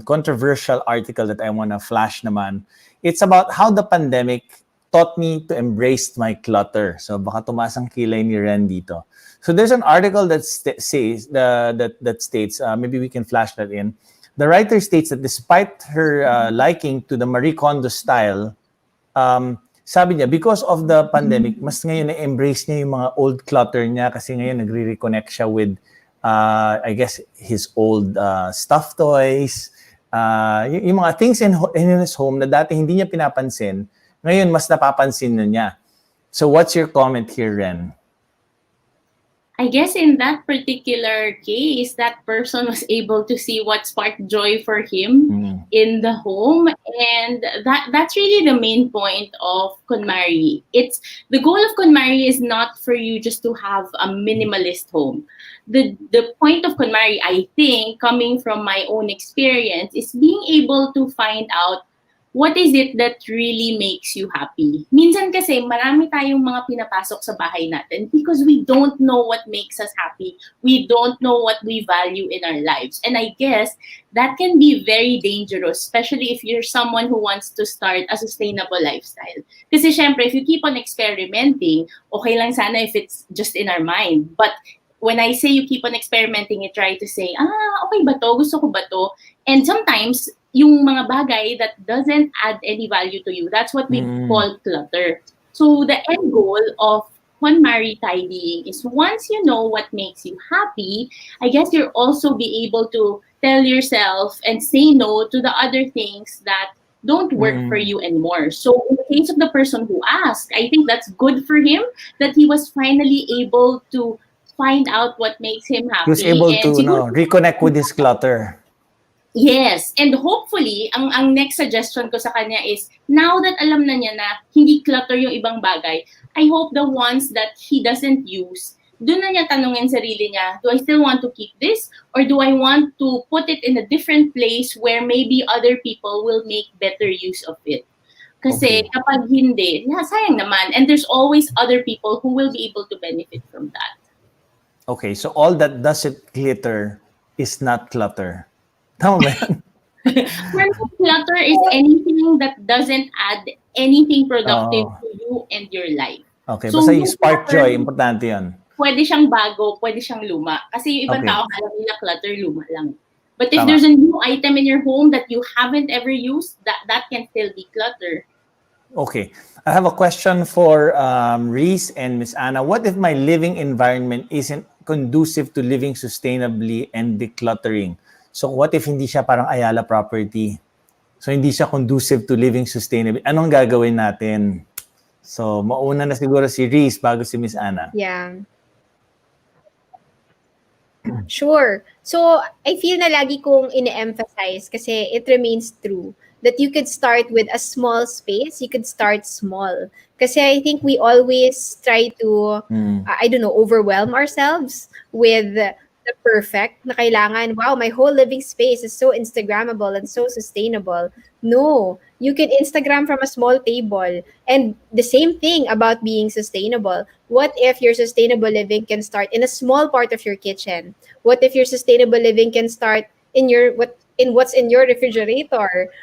Speaker 2: controversial article that I want to flash naman. It's about how the pandemic taught me to embrace my clutter. So baka tumaas ang kilay ni Ren dito. So there's an article that says that states, maybe we can flash that in. The writer states that despite her liking to the Marie Kondo style, sabi niya, because of the pandemic, mas ngayon na-embrace niya yung mga old clutter niya kasi ngayon nagre-reconnect siya with, I guess, his old stuffed toys, yung mga things in his home na dati hindi niya pinapansin, ngayon mas napapansin na niya. So what's your comment here, Ren?
Speaker 4: I guess in that particular case, that person was able to see what sparked joy for him in the home, and that's really the main point of KonMari. It's the goal of KonMari is not for you just to have a minimalist home. The point of KonMari, I think, coming from my own experience, is being able to find out what is it that really makes you happy? Minsan kasi marami tayong mga pinapasok sa bahay natin because we don't know what makes us happy. We don't know what we value in our lives. And I guess that can be very dangerous, especially if you're someone who wants to start a sustainable lifestyle. Kasi syempre, if you keep on experimenting, okay lang sana if it's just in our mind. But when I say you keep on experimenting, you try to say, okay ba to? Gusto ko ba to? And sometimes, yung mga bagay that doesn't add any value to you, that's what we call clutter. So the end goal of KonMari tidying is once you know what makes you happy, I guess you'll also be able to tell yourself and say no to the other things that don't work for you anymore. So in the case of the person who asked, I think that's good for him that he was finally able to find out what makes him happy.
Speaker 2: He was able
Speaker 4: and
Speaker 2: to reconnect with his clutter.
Speaker 4: Yes, and hopefully, ang next suggestion ko sa kanya is, now that alam na niya na hindi clutter yung ibang bagay, I hope the ones that he doesn't use, doon na niya tanungin sarili niya, do I still want to keep this? Or do I want to put it in a different place where maybe other people will make better use of it? Kasi kapag hindi, sayang naman. And there's always other people who will be able to benefit from that.
Speaker 2: Okay, so all that doesn't glitter is not clutter. Tama ba yan?
Speaker 4: For me, clutter is anything that doesn't add anything productive to you and your life.
Speaker 2: Okay,
Speaker 4: So,
Speaker 2: basta yung
Speaker 4: yung
Speaker 2: spark joy,
Speaker 4: clutter,
Speaker 2: importante yun.
Speaker 4: pwede siyang bago, pwede siyang luma. Kasi yung ibang
Speaker 2: Okay.
Speaker 4: tao, alam nila clutter, luma lang. But if
Speaker 2: Tama.
Speaker 4: there's a new item in your home that you haven't ever used, that can still be clutter.
Speaker 2: Okay. I have a question for Reese and Miss Anna. What if my living environment isn't conducive to living sustainably and decluttering? So what if hindi siya parang Ayala property? So hindi siya conducive to living sustainably. Anong gagawin natin? So mauna na siguro si Reese bago si Miss Anna.
Speaker 1: Yeah. Sure. So, I feel na lagi kong ine-emphasize kasi it remains true that you could start with a small space. You could start small. Kasi I think we always try to, I don't know, overwhelm ourselves with the perfect na kailangan, wow, my whole living space is so Instagrammable and so sustainable. No, you can Instagram from a small table. And the same thing about being sustainable. What if your sustainable living can start in a small part of your kitchen? What if your sustainable living can start in what's in your refrigerator,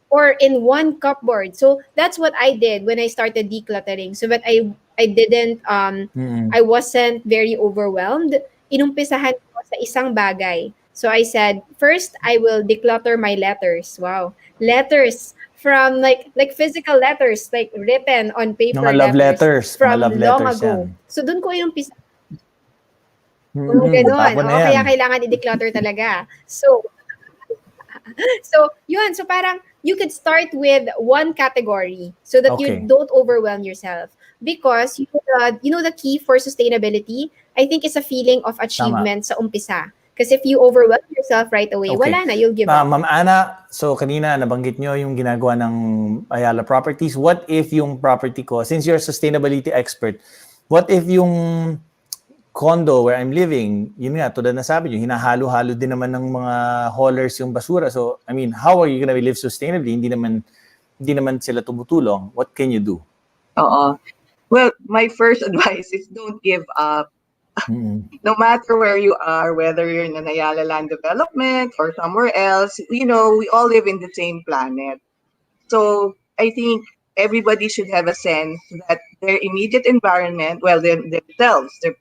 Speaker 1: or in one cupboard? So that's what I did when I started decluttering. So that I didn't I wasn't very overwhelmed. Inumpisahan ko sa isang bagay. So I said, first I will declutter my letters. Wow, letters from like physical letters, like written on paper
Speaker 2: Mga love letters. Mga
Speaker 1: from
Speaker 2: love
Speaker 1: long
Speaker 2: letters
Speaker 1: ago.
Speaker 2: yan.
Speaker 1: So doon ko inumpisa. Ganon.
Speaker 2: Tapon na
Speaker 1: Oo,
Speaker 2: yan.
Speaker 1: kaya kailangan i-declutter talaga. So yun. So parang you could start with one category so that
Speaker 2: Okay.
Speaker 1: you don't overwhelm yourself. Because you know the key for sustainability, I think, is a feeling of achievement sa umpisa. Because if you overwhelm yourself right away,
Speaker 2: Okay.
Speaker 1: wala na, you'll give up.
Speaker 2: Ma'am Ana, so kanina nabanggit nyo yung ginagawa ng Ayala Properties. What if yung property ko, since you're a sustainability expert, what if yung condo where I'm living, yun nga, tulad na sabi nyo, hinahalo-halo din naman ng mga haulers yung basura. So, I mean, how are you gonna live sustainably? Hindi naman sila tumutulong. What can you do?
Speaker 5: Well, my first advice is don't give up. No matter where you are, whether you're in an Ayala land development or somewhere else, we all live in the same planet. So I think everybody should have a sense that their immediate environment, well, themselves, the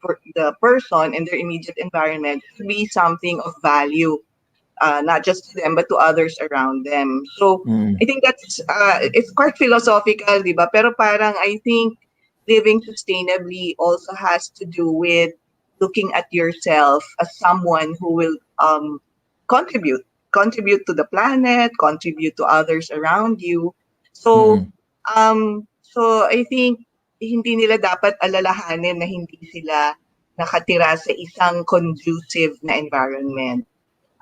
Speaker 5: person and their immediate environment should be something of value, not just to them, but to others around them. So I think that's, it's quite philosophical, di ba? Pero parang I think living sustainably also has to do with looking at yourself as someone who will contribute to the planet, contribute to others around you. So I think hindi nila dapat alalahanin na hindi sila nakatira sa isang conducive na environment.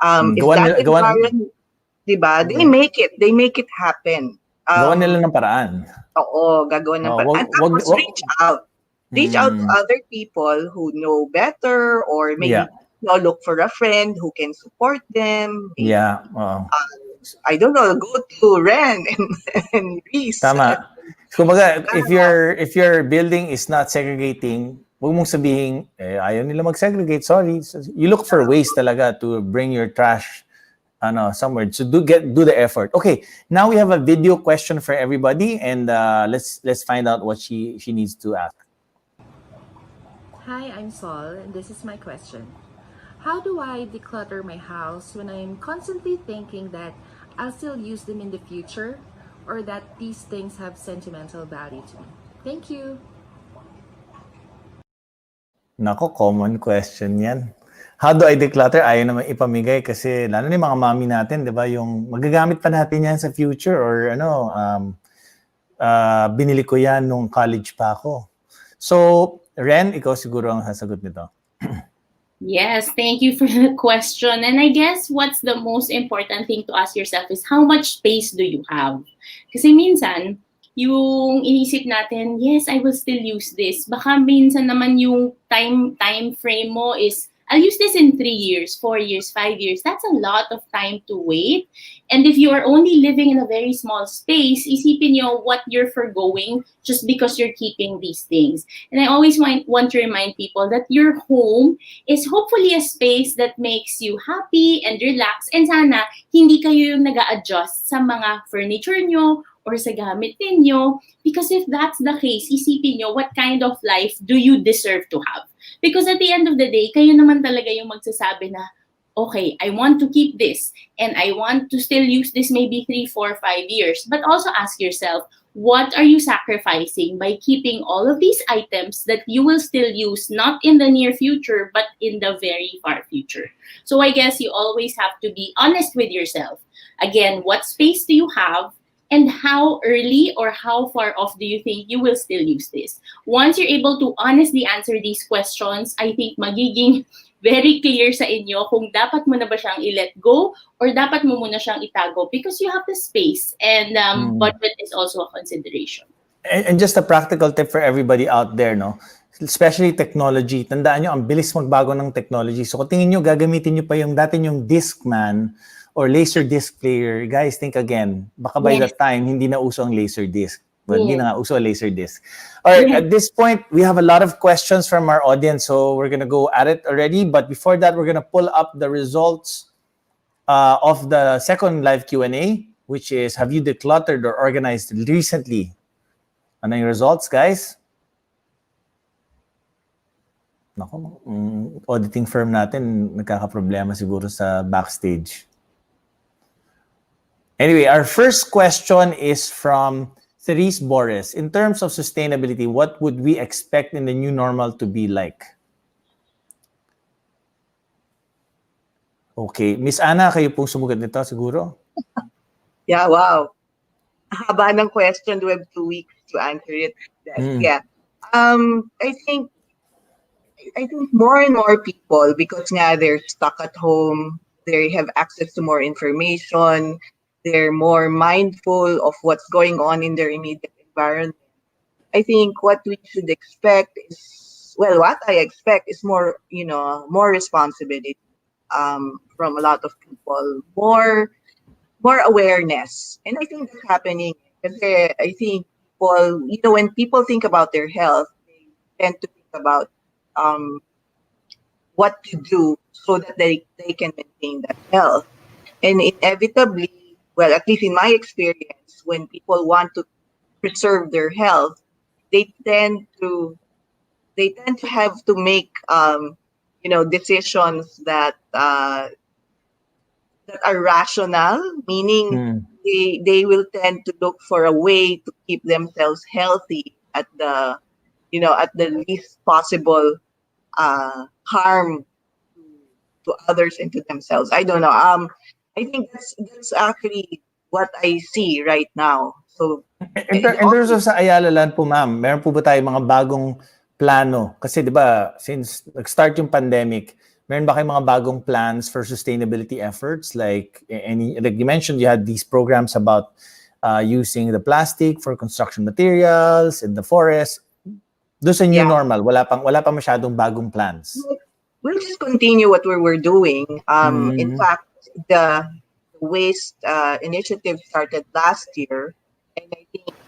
Speaker 5: If that environment, diba, they make it happen.
Speaker 2: Gawan nila ng paraan.
Speaker 5: Oo, gagawa ng paraan. Tapos reach out to other people who know better, or maybe look for a friend who can support them. Maybe, I don't know, go to Ren and Reese.
Speaker 2: Tama. Kumbaga, if your building is not segregating, huwag mong sabihin, ayaw nila mag-segregate, sorry. You look for ways talaga to bring your trash somewhere. So do the effort. Okay, now we have a video question for everybody, and let's find out what she needs to ask.
Speaker 7: Hi, I'm Sol, and this is my question. How do I declutter my house when I'm constantly thinking that I'll still use them in the future, or that these things have sentimental value to me? Thank you.
Speaker 2: Nako, common question yan. How do I declutter? Ayaw naman ipamigay kasi lalo na yung mga mami natin, di ba? Yung magagamit pa natin yan sa future, or binili ko yan nung college pa ako. So, Ren, ikaw siguro ang sasagot nito.
Speaker 4: Yes, thank you for the question. And I guess what's the most important thing to ask yourself is how much space do you have? Kasi minsan, yung inisip natin, yes, I will still use this. Baka minsan naman yung time frame mo is, I'll use this in 3 years, 4 years, 5 years. That's a lot of time to wait. And if you are only living in a very small space, isipin nyo what you're forgoing just because you're keeping these things. And I always want to remind people that your home is hopefully a space that makes you happy and relaxed. And sana, hindi kayo yung nag-a-adjust sa mga furniture nyo or sa gamit ninyo? Because if that's the case, isipin nyo, what kind of life do you deserve to have? Because at the end of the day, kayo naman talaga yung magsasabi na, okay, I want to keep this and I want to still use this maybe 3, 4, 5 years. But also ask yourself, what are you sacrificing by keeping all of these items that you will still use not in the near future, but in the very far future? So I guess you always have to be honest with yourself. Again, what space do you have? And how early or how far off do you think you will still use this? Once you're able to honestly answer these questions, I think magiging very clear sa inyo kung dapat mo na ba siyang i-let go or dapat mo muna siyang itago because you have the space and budget is also a consideration.
Speaker 2: And just a practical tip for everybody out there, no? Especially technology. Tandaan nyo, ang bilis magbago ng technology. So kung tingin nyo, gagamitin nyo pa yung dati yung Discman or laser disc player, guys, think again. Baka by that time, hindi na uso ang laser disc. Well, hindi na nga uso ang laser disc. All right, at this point, we have a lot of questions from our audience, so we're going to go at it already. But before that, we're going to pull up the results of the second live Q&A, which is, have you decluttered or organized recently? Ano yung results, guys? Nako, auditing firm natin, nagkakaproblema siguro sa backstage. Anyway, our first question is from Therese Boris. In terms of sustainability, what would we expect in the new normal to be like? Okay. Miss Ana, kayo pong sumugat nito siguro?
Speaker 5: Yeah, wow. Haba ng question. We have 2 weeks to answer it. Yeah. I think more and more people, because now they're stuck at home, they have access to more information, they're more mindful of what's going on in their immediate environment. I think what we should expect is, well, what I expect is more, more responsibility from a lot of people, more awareness. And I think that's happening. Because I think people, when people think about their health, they tend to think about what to do so that they can maintain that health. And inevitably, well, at least in my experience, when people want to preserve their health, they tend to have to make decisions that are rational, meaning they will tend to look for a way to keep themselves healthy at the least possible harm to others and to themselves. I don't know. I think that's actually what I see right now. So,
Speaker 2: in terms of sa Ayala Land po, ma'am, meron po ba tayo mga bagong plano? Kasi di ba, since nag-start yung pandemic, meron ba kayong mga bagong plans for sustainability efforts? Like you mentioned, you had these programs about using the plastic for construction materials in the forest. Doon sa new normal, wala pa masyadong bagong plans.
Speaker 5: We'll just continue what we were doing. In fact, the waste initiative started last year, and I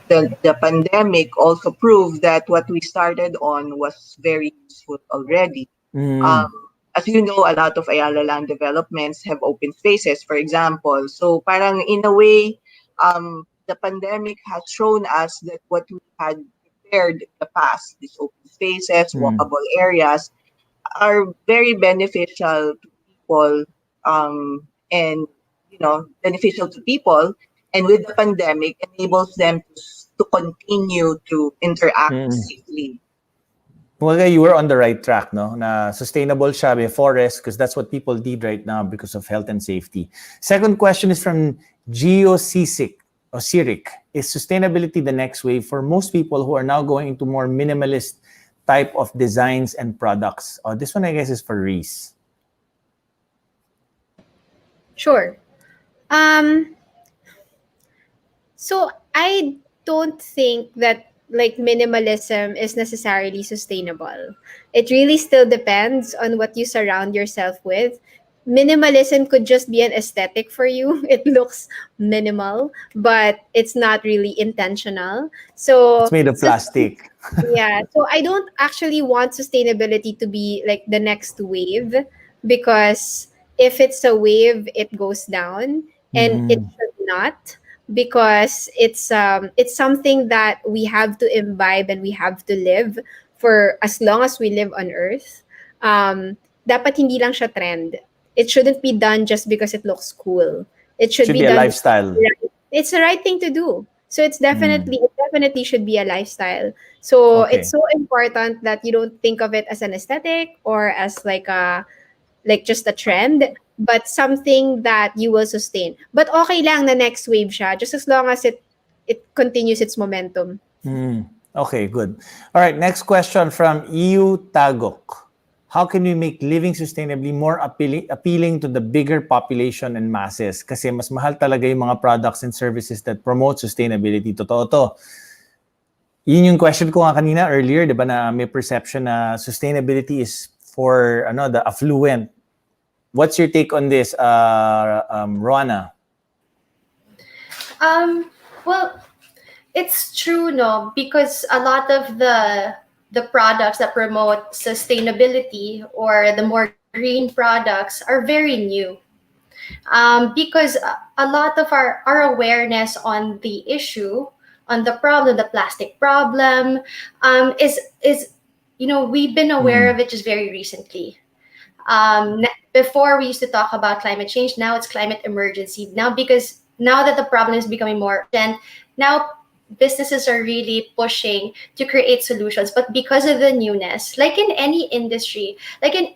Speaker 5: think the pandemic also proved that what we started on was very useful already. As you know, a lot of Ayala Land developments have open spaces, for example. So parang in a way, the pandemic has shown us that what we had prepared in the past, these open spaces, walkable areas, are very beneficial to people, and beneficial to people. And with the pandemic, enables them to continue to interact safely.
Speaker 2: Well, you were on the right track, no? Na sustainable siya, may forest, because that's what people need right now because of health and safety. Second question is from Gio Sirik. Is sustainability the next wave for most people who are now going into more minimalist type of designs and products? Oh, this one, I guess, is for Reese.
Speaker 1: Sure. So I don't think that minimalism is necessarily sustainable. It really still depends on what you surround yourself with. Minimalism could just be an aesthetic for you. It looks minimal, but it's not really intentional. So
Speaker 2: it's made of plastic.
Speaker 1: Yeah. So I don't actually want sustainability to be like the next wave, because if it's a wave, it goes down, and it should not. because it's something that we have to imbibe and we have to live for as long as we live on earth. Dapat hindi lang siya trend. It shouldn't be done just because it looks cool. It should
Speaker 2: Should
Speaker 1: be
Speaker 2: be a
Speaker 1: done.
Speaker 2: lifestyle.
Speaker 1: It's the right thing to do. So it definitely should be a lifestyle. So
Speaker 2: Okay.
Speaker 1: it's so important that you don't think of it as an aesthetic or as like just a trend, but something that you will sustain. But okay lang na next wave siya, just as long as it continues its momentum.
Speaker 2: Okay, good. All right, next question from EU Tagok. How can we make living sustainably more appealing to the bigger population and masses? Kasi mas mahal talaga yung mga products and services that promote sustainability. Totoo to. Yun yung question ko nga kanina earlier, di ba, na may perception na sustainability is for the affluent. What's your take on this, Roana?
Speaker 6: Well, it's true, no, because a lot of the products that promote sustainability or the more green products are very new. Because a lot of our awareness on the issue, on the problem, the plastic problem, is we've been aware of it just very recently. Before we used to talk about climate change, now it's climate emergency. Now that the problem is becoming more urgent, now businesses are really pushing to create solutions. But because of the newness, like in any industry, like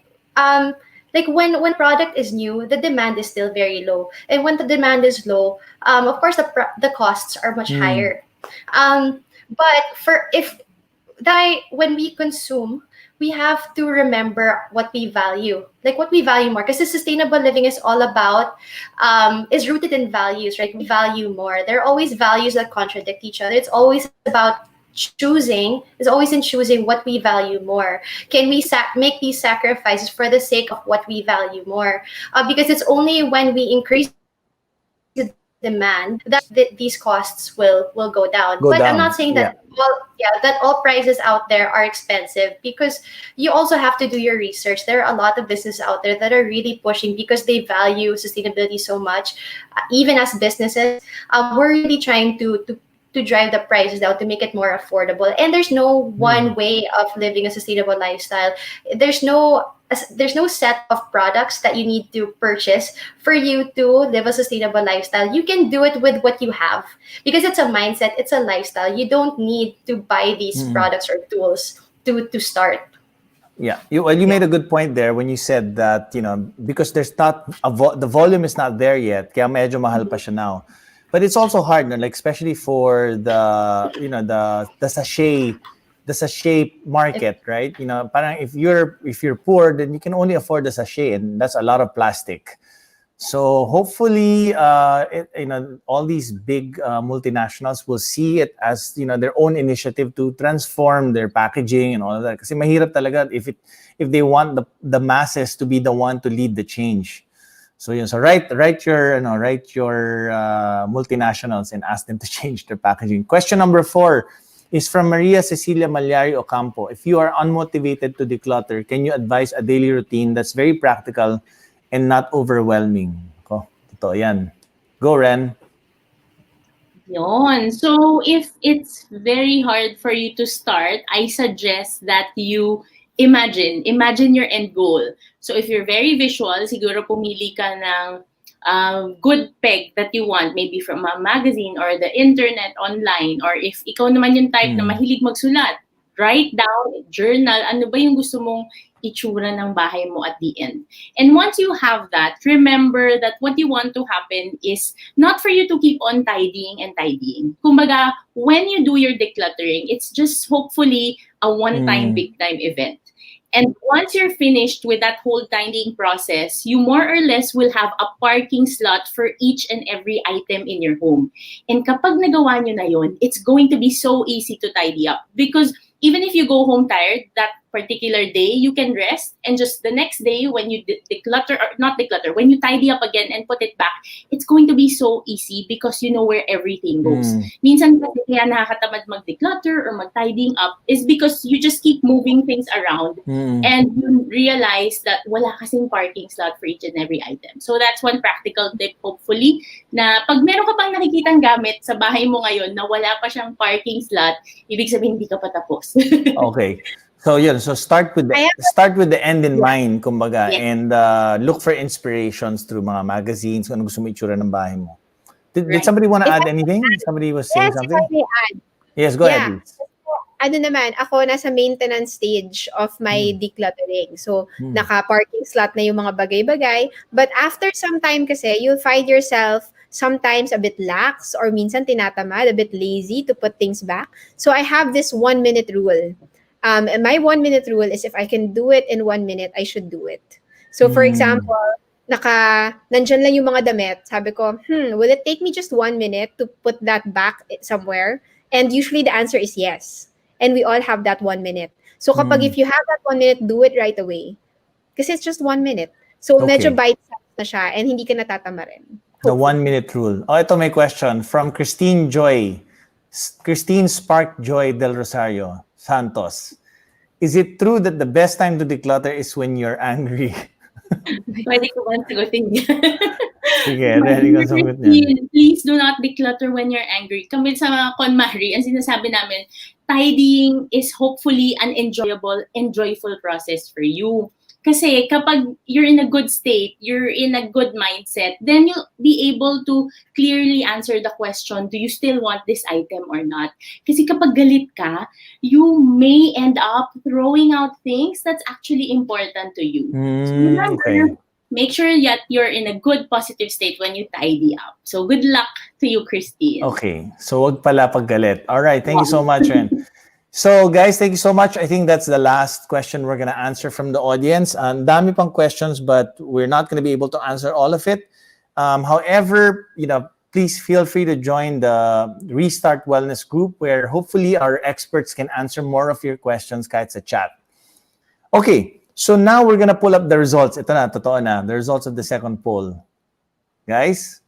Speaker 6: when product is new, the demand is still very low, and when the demand is low, of course the costs are much higher. But when we consume, we have to remember what we value, like what we value more, because the sustainable living is all about is rooted in values, right? We value more. There are always values that contradict each other. It's always about choosing, is always in choosing what we value more. Can we make these sacrifices for the sake of what we value more? Because it's only when we increase the demand that these costs will go down. I'm not saying that all prices out there are expensive, because you also have to do your research. There are a lot of businesses out there that are really pushing because they value sustainability so much. Even as businesses, we're really trying to drive the prices down to make it more affordable. And there's no one way of living a sustainable lifestyle. There's no set of products that you need to purchase for you to live a sustainable lifestyle. You can do it with what you have, because it's a mindset, it's a lifestyle. You don't need to buy these products or tools to start.
Speaker 2: Yeah, you made a good point there when you said that, because there's not the volume is not there yet, kaya medyo mahal pa siya now. But it's also hard, no? Like especially for the sachet market, right? Parang if you're poor, then you can only afford the sachet, and that's a lot of plastic. So hopefully, all these big multinationals will see it as their own initiative to transform their packaging and all of that. Kasi mahirap talaga if they want the masses to be the one to lead the change. So write your multinationals and ask them to change their packaging. Question number 4 is from Maria Cecilia Malyari Ocampo. If you are unmotivated to declutter, can you advise a daily routine that's very practical and not overwhelming? Totoo yan. Go, Ren.
Speaker 4: Yon. So if it's very hard for you to start, I suggest that you imagine your end goal. So if you're very visual, siguro pumili ka ng good peg that you want, maybe from a magazine or the internet, online, or if ikaw naman yung type na mahilig magsulat, write down, journal, ano ba yung gusto mong itsura ng bahay mo at the end. And once you have that, remember that what you want to happen is not for you to keep on tidying and tidying. Kumbaga, when you do your decluttering, it's just hopefully a one-time, big-time event. And once you're finished with that whole tidying process, you more or less will have a parking slot for each and every item in your home. And kapag nagawa nyo na yun, it's going to be so easy to tidy up. Because even if you go home tired, that particular day, you can rest, and just the next day when you declutter, or not declutter, when you tidy up again and put it back, it's going to be so easy because you know where everything goes. Minsan kasi kaya nakakatamad mag-declutter or mag-tidying up is because you just keep moving things around and you realize that wala kasing parking slot for each and every item. So that's one practical tip, hopefully, na pag meron ka pang nakikitang gamit sa bahay mo ngayon na wala pa siyang parking slot, ibig sabihin hindi ka pa tapos.
Speaker 2: Okay. So so start with the end in mind, kumbaga, and look for inspirations through mga magazines, kung ano gusto mo itsura ng bahay mo. Did somebody want to add anything? Somebody was saying something?
Speaker 1: If I may add.
Speaker 2: Yes, go ahead, please.
Speaker 1: Ano naman, ako nasa maintenance stage of my decluttering. So, naka-parking slot na yung mga bagay-bagay. But after some time kasi, you'll find yourself sometimes a bit lax or minsan tinatamad, a bit lazy to put things back. So, I have this 1-minute rule. And my 1-minute rule is if I can do it in 1 minute, I should do it. So, for example, nandyan lang yung mga damit. Sabi ko, will it take me just 1 minute to put that back somewhere? And usually the answer is yes. And we all have that 1 minute. So kapag if you have that 1 minute, do it right away. Kasi it's just 1 minute. So medyo bite-sized na siya and hindi ka natatama rin.
Speaker 2: The 1-minute rule. Oh, ito may question from Christine Spark Joy Del Rosario Santos. Is it true that the best time to declutter is when you're angry?
Speaker 4: Pwede ko ba sagutin yan?
Speaker 2: Sige, ready ko sagot niya.
Speaker 4: Please do not declutter when you're angry. Kami sa mga KonMari, ang sinasabi namin, tidying is hopefully an enjoyable and joyful process for you. Kasi kapag you're in a good state, you're in a good mindset, then you'll be able to clearly answer the question, do you still want this item or not? Kasi kapag galit ka, you may end up throwing out things that's actually important to you. So remember, make sure that you're in a good positive state when you tidy up. So good luck to you, Christine.
Speaker 2: Okay. So wag pala paggalit. All right. Thank you so much, Ren. So guys, thank you so much. I think that's the last question we're going to answer from the audience. Ang dami pang questions, but we're not going to be able to answer all of it. However, please feel free to join the Restart Wellness group where hopefully our experts can answer more of your questions kahit sa chat. Okay, so now we're going to pull up the results. Ito na, totoo na, the results of the second poll. Guys,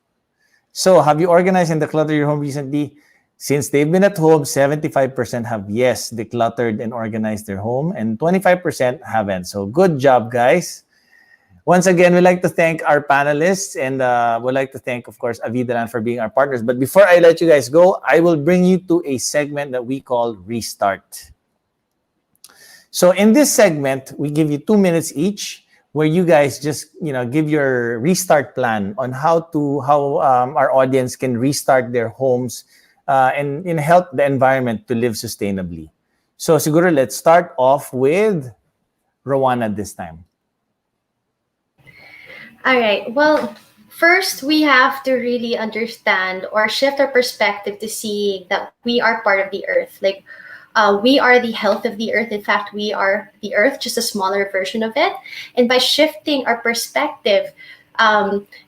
Speaker 2: so have you organized and decluttered your home recently? Since they've been at home, 75% have yes, decluttered and organized their home, and 25% haven't. So good job, guys. Once again, we'd like to thank our panelists, and we'd like to thank, of course, Avidalan for being our partners. But before I let you guys go, I will bring you to a segment that we call Restart. So in this segment, we give you 2 minutes each, where you guys just give your restart plan on how our audience can restart their homes and help the environment to live sustainably. So siguro let's start off with Rowana this time.
Speaker 6: All right. Well, first we have to really understand or shift our perspective to see that we are part of the earth. Like we are the health of the earth. In fact, we are the earth, just a smaller version of it. And by shifting our perspective,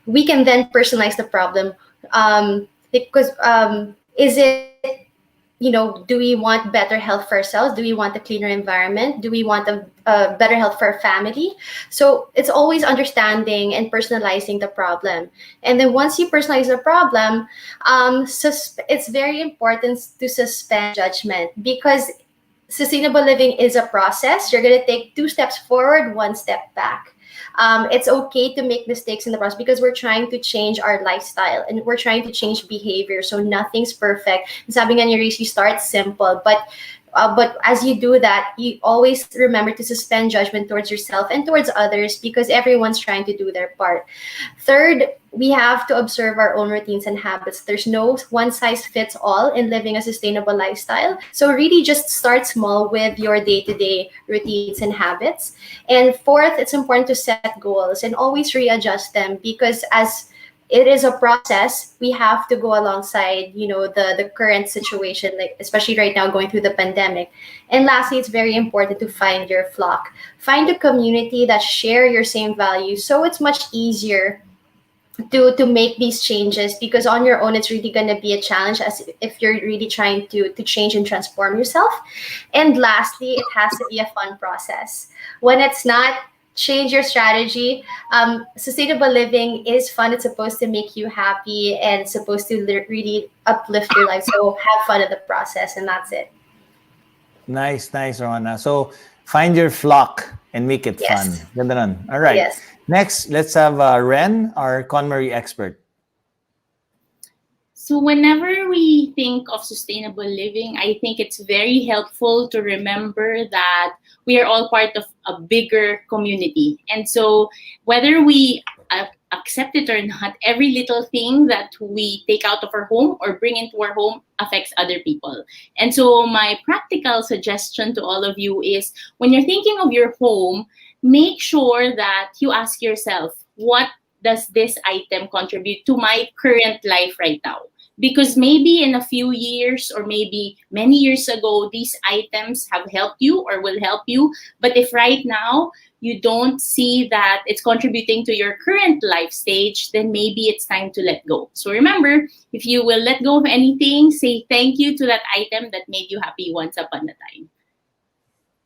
Speaker 6: we can then personalize the problem. Because is it, do we want better health for ourselves? Do we want a cleaner environment? Do we want a better health for our family? So it's always understanding and personalizing the problem. And then once you personalize the problem, it's very important to suspend judgment, because sustainable living is a process. You're going to take 2 steps forward, 1 step back. It's okay to make mistakes in the process because we're trying to change our lifestyle and we're trying to change behavior. So nothing's perfect. Sabi nga ni Reese, you start simple, but as you do that, you always remember to suspend judgment towards yourself and towards others, because everyone's trying to do their part. Third, we have to observe our own routines and habits. There's no one size fits all in living a sustainable lifestyle. So really just start small with your day-to-day routines and habits. And fourth, it's important to set goals and always readjust them, because as it is a process, we have to go alongside, the current situation, like especially right now going through the pandemic. And lastly, it's very important to find your flock. Find a community that share your same values, so it's much easier to make these changes, because on your own it's really going to be a challenge as if you're really trying to change and transform yourself. And lastly, it has to be a fun process. When it's not, change your strategy. Sustainable living is fun. It's supposed to make you happy and it's supposed to really uplift your life. So have fun in the process, and that's it.
Speaker 2: Nice, nice, Rona. So find your flock and make it fun.
Speaker 6: Yes.
Speaker 2: Ganda nun. All right.
Speaker 6: Yes.
Speaker 2: Next, let's have Ren, our KonMari expert.
Speaker 4: So whenever we think of sustainable living, I think it's very helpful to remember that we are all part of a bigger community. And so whether we accept it or not, every little thing that we take out of our home or bring into our home affects other people. And so my practical suggestion to all of you is, when you're thinking of your home, make sure that you ask yourself, what does this item contribute to my current life right now? Because maybe in a few years or maybe many years ago, these items have helped you or will help you. But if right now you don't see that it's contributing to your current life stage, then maybe it's time to let go. So remember, if you will let go of anything, say thank you to that item that made you happy once upon a time.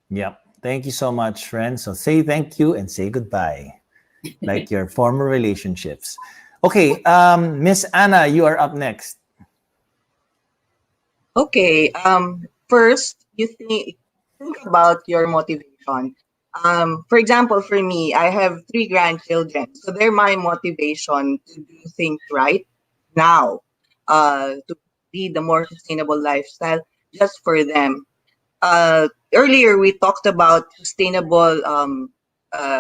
Speaker 2: Yep. Thank you so much, Ren. So say thank you and say goodbye, like your former relationships. Okay, Miss Anna, you are up next.
Speaker 5: Okay. First, you think about your motivation. For example, for me, I have 3 grandchildren, so they're my motivation to do things right now, to lead a more sustainable lifestyle just for them. Earlier, we talked about sustainable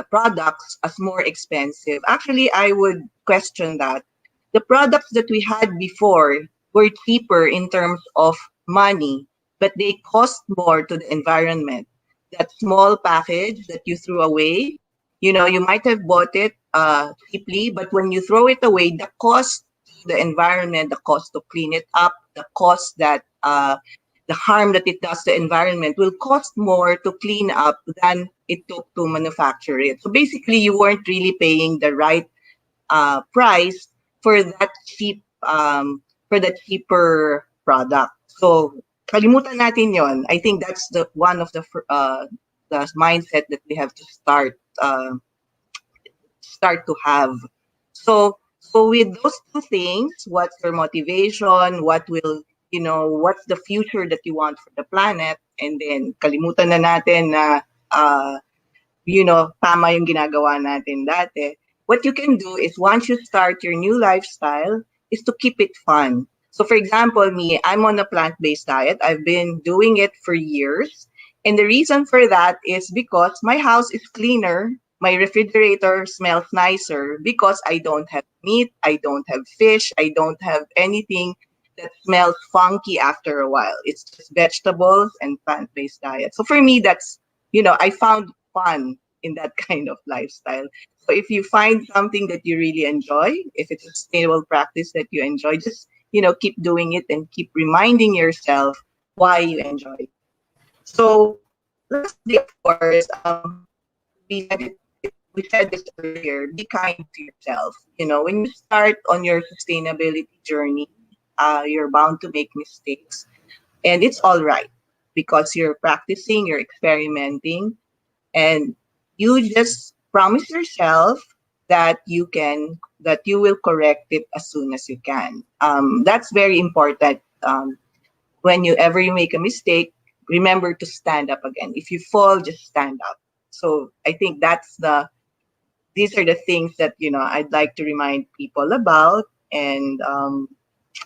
Speaker 5: products as more expensive. Actually, I would question that. The products that we had before were cheaper in terms of money, but they cost more to the environment. That small package that you threw away, you might have bought it cheaply, but when you throw it away, the cost to the environment, the cost to clean it up, the cost that the harm that it does to the environment will cost more to clean up than it took to manufacture it. So basically, you weren't really paying the right price for that cheaper product. So kalimutan natin yon. I think that's the one of the mindset that we have to start to have. So with those two things, what's your motivation? What's the future that you want for the planet? And then kalimutan na natin na tama yung ginagawa natin dati. What you can do is, once you start your new lifestyle, is to keep it fun. So for example, me, I'm on a plant-based diet. I've been doing it for years. And the reason for that is because my house is cleaner. My refrigerator smells nicer because I don't have meat, I don't have fish, I don't have anything that smells funky after a while. It's just vegetables and plant-based diet. So for me, I found fun in that kind of lifestyle. So if you find something that you really enjoy, if it's a sustainable practice that you enjoy, just keep doing it and keep reminding yourself why you enjoy it. So lastly, of course, we said we said this earlier, be kind to yourself. When you start on your sustainability journey, you're bound to make mistakes. And it's all right, because you're practicing, you're experimenting, and you just promise yourself that you will correct it as soon as you can. That's very important. Whenever you make a mistake, remember to stand up again. If you fall, just stand up. So I think these are the things that I'd like to remind people about. And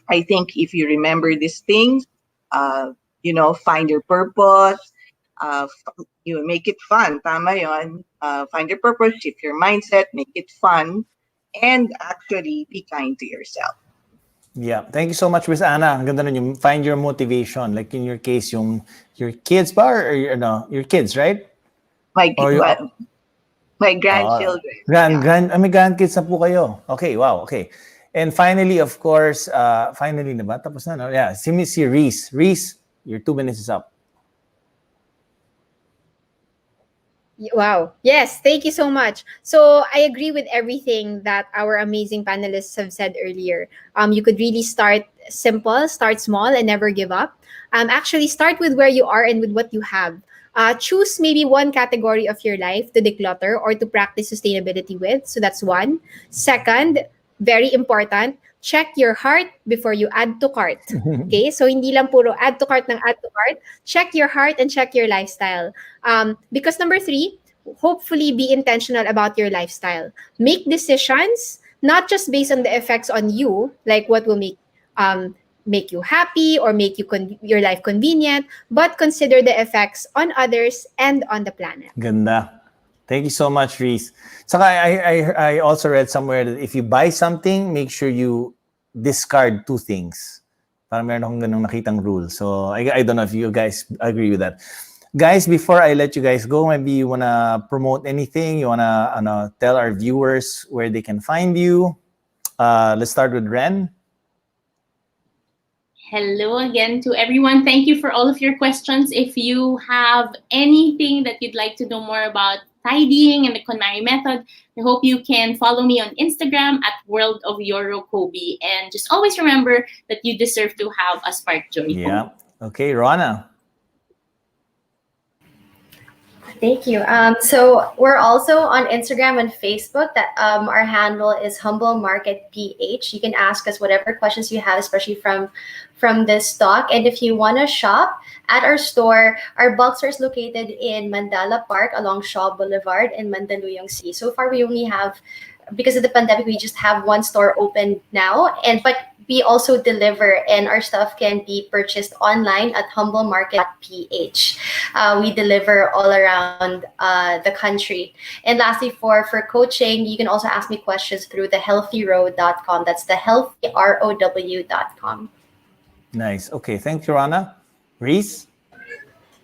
Speaker 5: I think if you remember these things, find your purpose, you make it fun. Tama yon. Find your purpose, shift your mindset, make it fun, and actually be kind to yourself.
Speaker 2: Yeah, thank you so much, Miss Anna. Ang ganda nun, yung find your motivation. Like in your case, your kids ba or your kids, right?
Speaker 5: My grandchildren.
Speaker 2: May grandkids na po kayo. Okay, wow, okay. And finally, of course, finally na ba? Tapos na, no? Yeah, si Reese. Reese, your 2 minutes is up.
Speaker 1: Wow. Yes, thank you so much. So I agree with everything that our amazing panelists have said earlier. You could really start simple, start small, and never give up. Actually, start with where you are and with what you have. Choose maybe one category of your life to declutter or to practice sustainability with. So that's one. Second, very important, check your heart before you add to cart. Okay? So hindi lang puro add to cart ng add to cart. Check your heart and check your lifestyle. Because number three, hopefully be intentional about your lifestyle. Make decisions not just based on the effects on you, like what will make you happy or make your life convenient, but consider the effects on others and on the planet.
Speaker 2: Ganda. Thank you so much, Reese. Saka I also read somewhere that if you buy something, make sure you discard two things. Parang meron akong ganung nakitang rule. So I don't know if you guys agree with that. Guys, before I let you guys go, maybe you want to promote anything? You want to tell our viewers where they can find you? Let's start with Ren.
Speaker 4: Hello again to everyone. Thank you for all of your questions. If you have anything that you'd like to know more about tidying and the KonMari method, I hope you can follow me on Instagram at World of Yorokobi. And just always remember that you deserve to have a spark joy.
Speaker 2: Yeah. Okay, Rana.
Speaker 6: Thank you. So we're also on Instagram and Facebook. That our handle is Humble Market PH. You can ask us whatever questions you have, especially from this stock. And if you want to shop at our store, our bulk store is located in Mandala Park along Shaw Boulevard in Mandaluyong City. So far, we only have, because of the pandemic, we just have one store open now. But we also deliver, and our stuff can be purchased online at humblemarket.ph. We deliver all around the country. And lastly, for coaching, you can also ask me questions through thehealthyrow.com. That's thehealthyrow.com.
Speaker 2: Nice. Okay, thank you, Rana. Reese?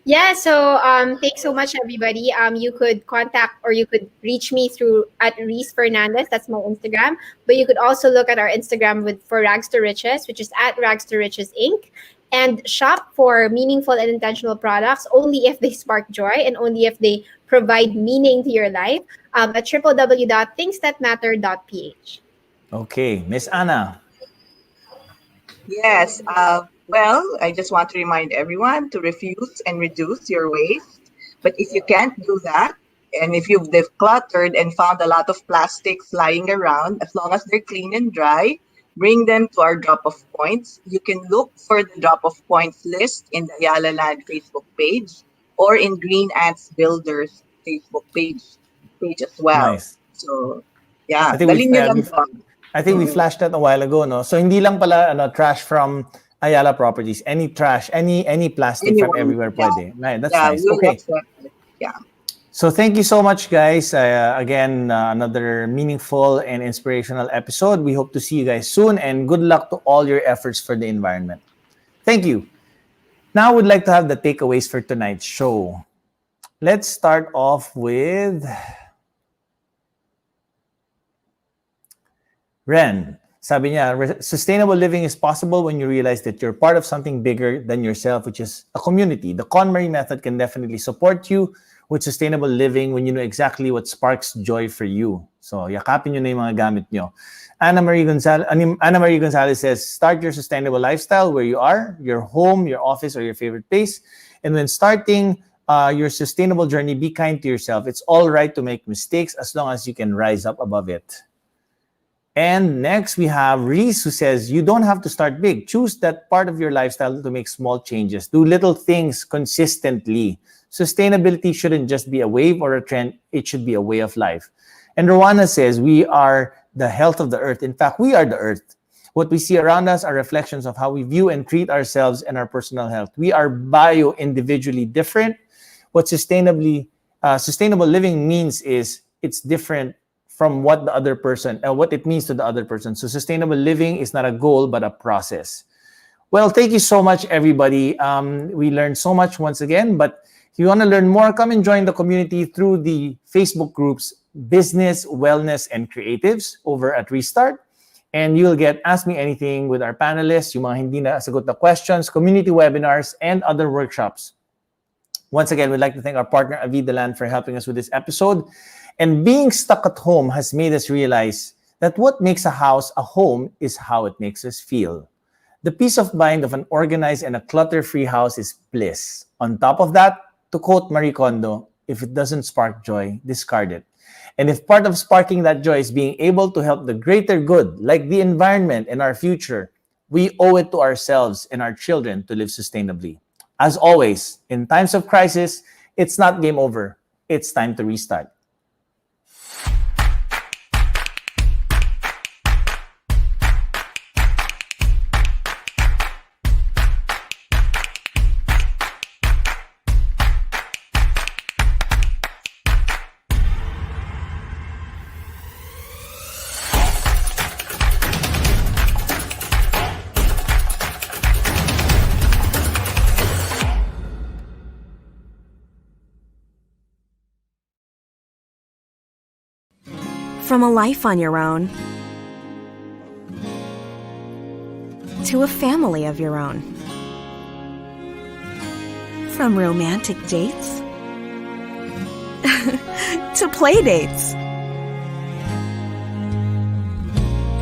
Speaker 1: Yeah, so thanks so much, everybody. You could contact or you could reach me through at Reese Fernandez. That's my Instagram. But you could also look at our Instagram for Rags to Riches, which is at Rags to Riches Inc. And shop for meaningful and intentional products only if they spark joy and only if they provide meaning to your life at www.thingsthatmatter.ph.
Speaker 2: Okay, Miss Anna.
Speaker 5: Yes. Well, I just want to remind everyone to refuse and reduce your waste. But if you can't do that, and if you've decluttered and found a lot of plastics lying around, as long as they're clean and dry, bring them to our drop-off points. You can look for the drop-off points list in the Ayala Land Facebook page or in Green Ants Builders Facebook page as well.
Speaker 2: Nice.
Speaker 5: So, yeah,
Speaker 2: I think
Speaker 5: dalhin nyo lang to.
Speaker 2: I think we flashed that a while ago, no? So hindi lang pala trash from Ayala Properties. Any trash, any plastic from everywhere pwede. Nice. That's nice.
Speaker 5: We'll
Speaker 2: Okay.
Speaker 5: accept it. Yeah.
Speaker 2: So thank you so much, guys. Again, another meaningful and inspirational episode. We hope to see you guys soon, and good luck to all your efforts for the environment. Thank you. Now, I would like to have the takeaways for tonight's show. Let's start off with Ren. Sabi niya, sustainable living is possible when you realize that you're part of something bigger than yourself, which is a community. The KonMari method can definitely support you with sustainable living when you know exactly what sparks joy for you. So, yakapin nyo na yung mga gamit nyo. Ana Marie Gonzalez says, start your sustainable lifestyle where you are, your home, your office, or your favorite place. And when starting your sustainable journey, be kind to yourself. It's all right to make mistakes as long as you can rise up above it. And next, we have Reese, who says, you don't have to start big. Choose that part of your lifestyle to make small changes. Do little things consistently. Sustainability shouldn't just be a wave or a trend. It should be a way of life. And Rowana says, we are the health of the earth. In fact, we are the earth. What we see around us are reflections of how we view and treat ourselves and our personal health. We are bio-individually different. What sustainable living means is it's different from what the other person, what it means to the other person. So sustainable living is not a goal, but a process. Well, thank you so much, everybody. We learned so much once again, but if you want to learn more, come and join the community through the Facebook groups, Business, Wellness, and Creatives over at Restart. And you'll get Ask Me Anything with our panelists, yung mga hindi na sagot na questions, community webinars, and other workshops. Once again, we'd like to thank our partner, Avidaland, for helping us with this episode. And being stuck at home has made us realize that what makes a house a home is how it makes us feel. The peace of mind of an organized and a clutter-free house is bliss. On top of that, to quote Marie Kondo, if it doesn't spark joy, discard it. And if part of sparking that joy is being able to help the greater good, like the environment and our future, we owe it to ourselves and our children to live sustainably. As always, in times of crisis, it's not game over. It's time to restart.
Speaker 8: From a life on your own to a family of your own. From romantic dates to play dates.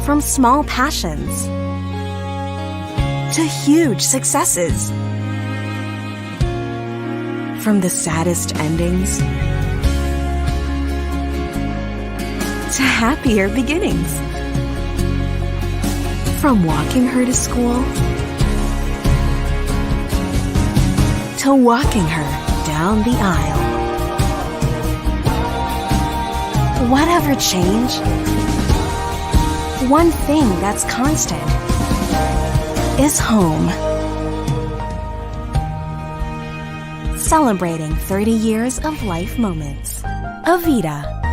Speaker 8: From small passions to huge successes. From the saddest endings to happier beginnings. From walking her to school to walking her down the aisle. Whatever change, one thing that's constant is home. Celebrating 30 years of life moments. Avida.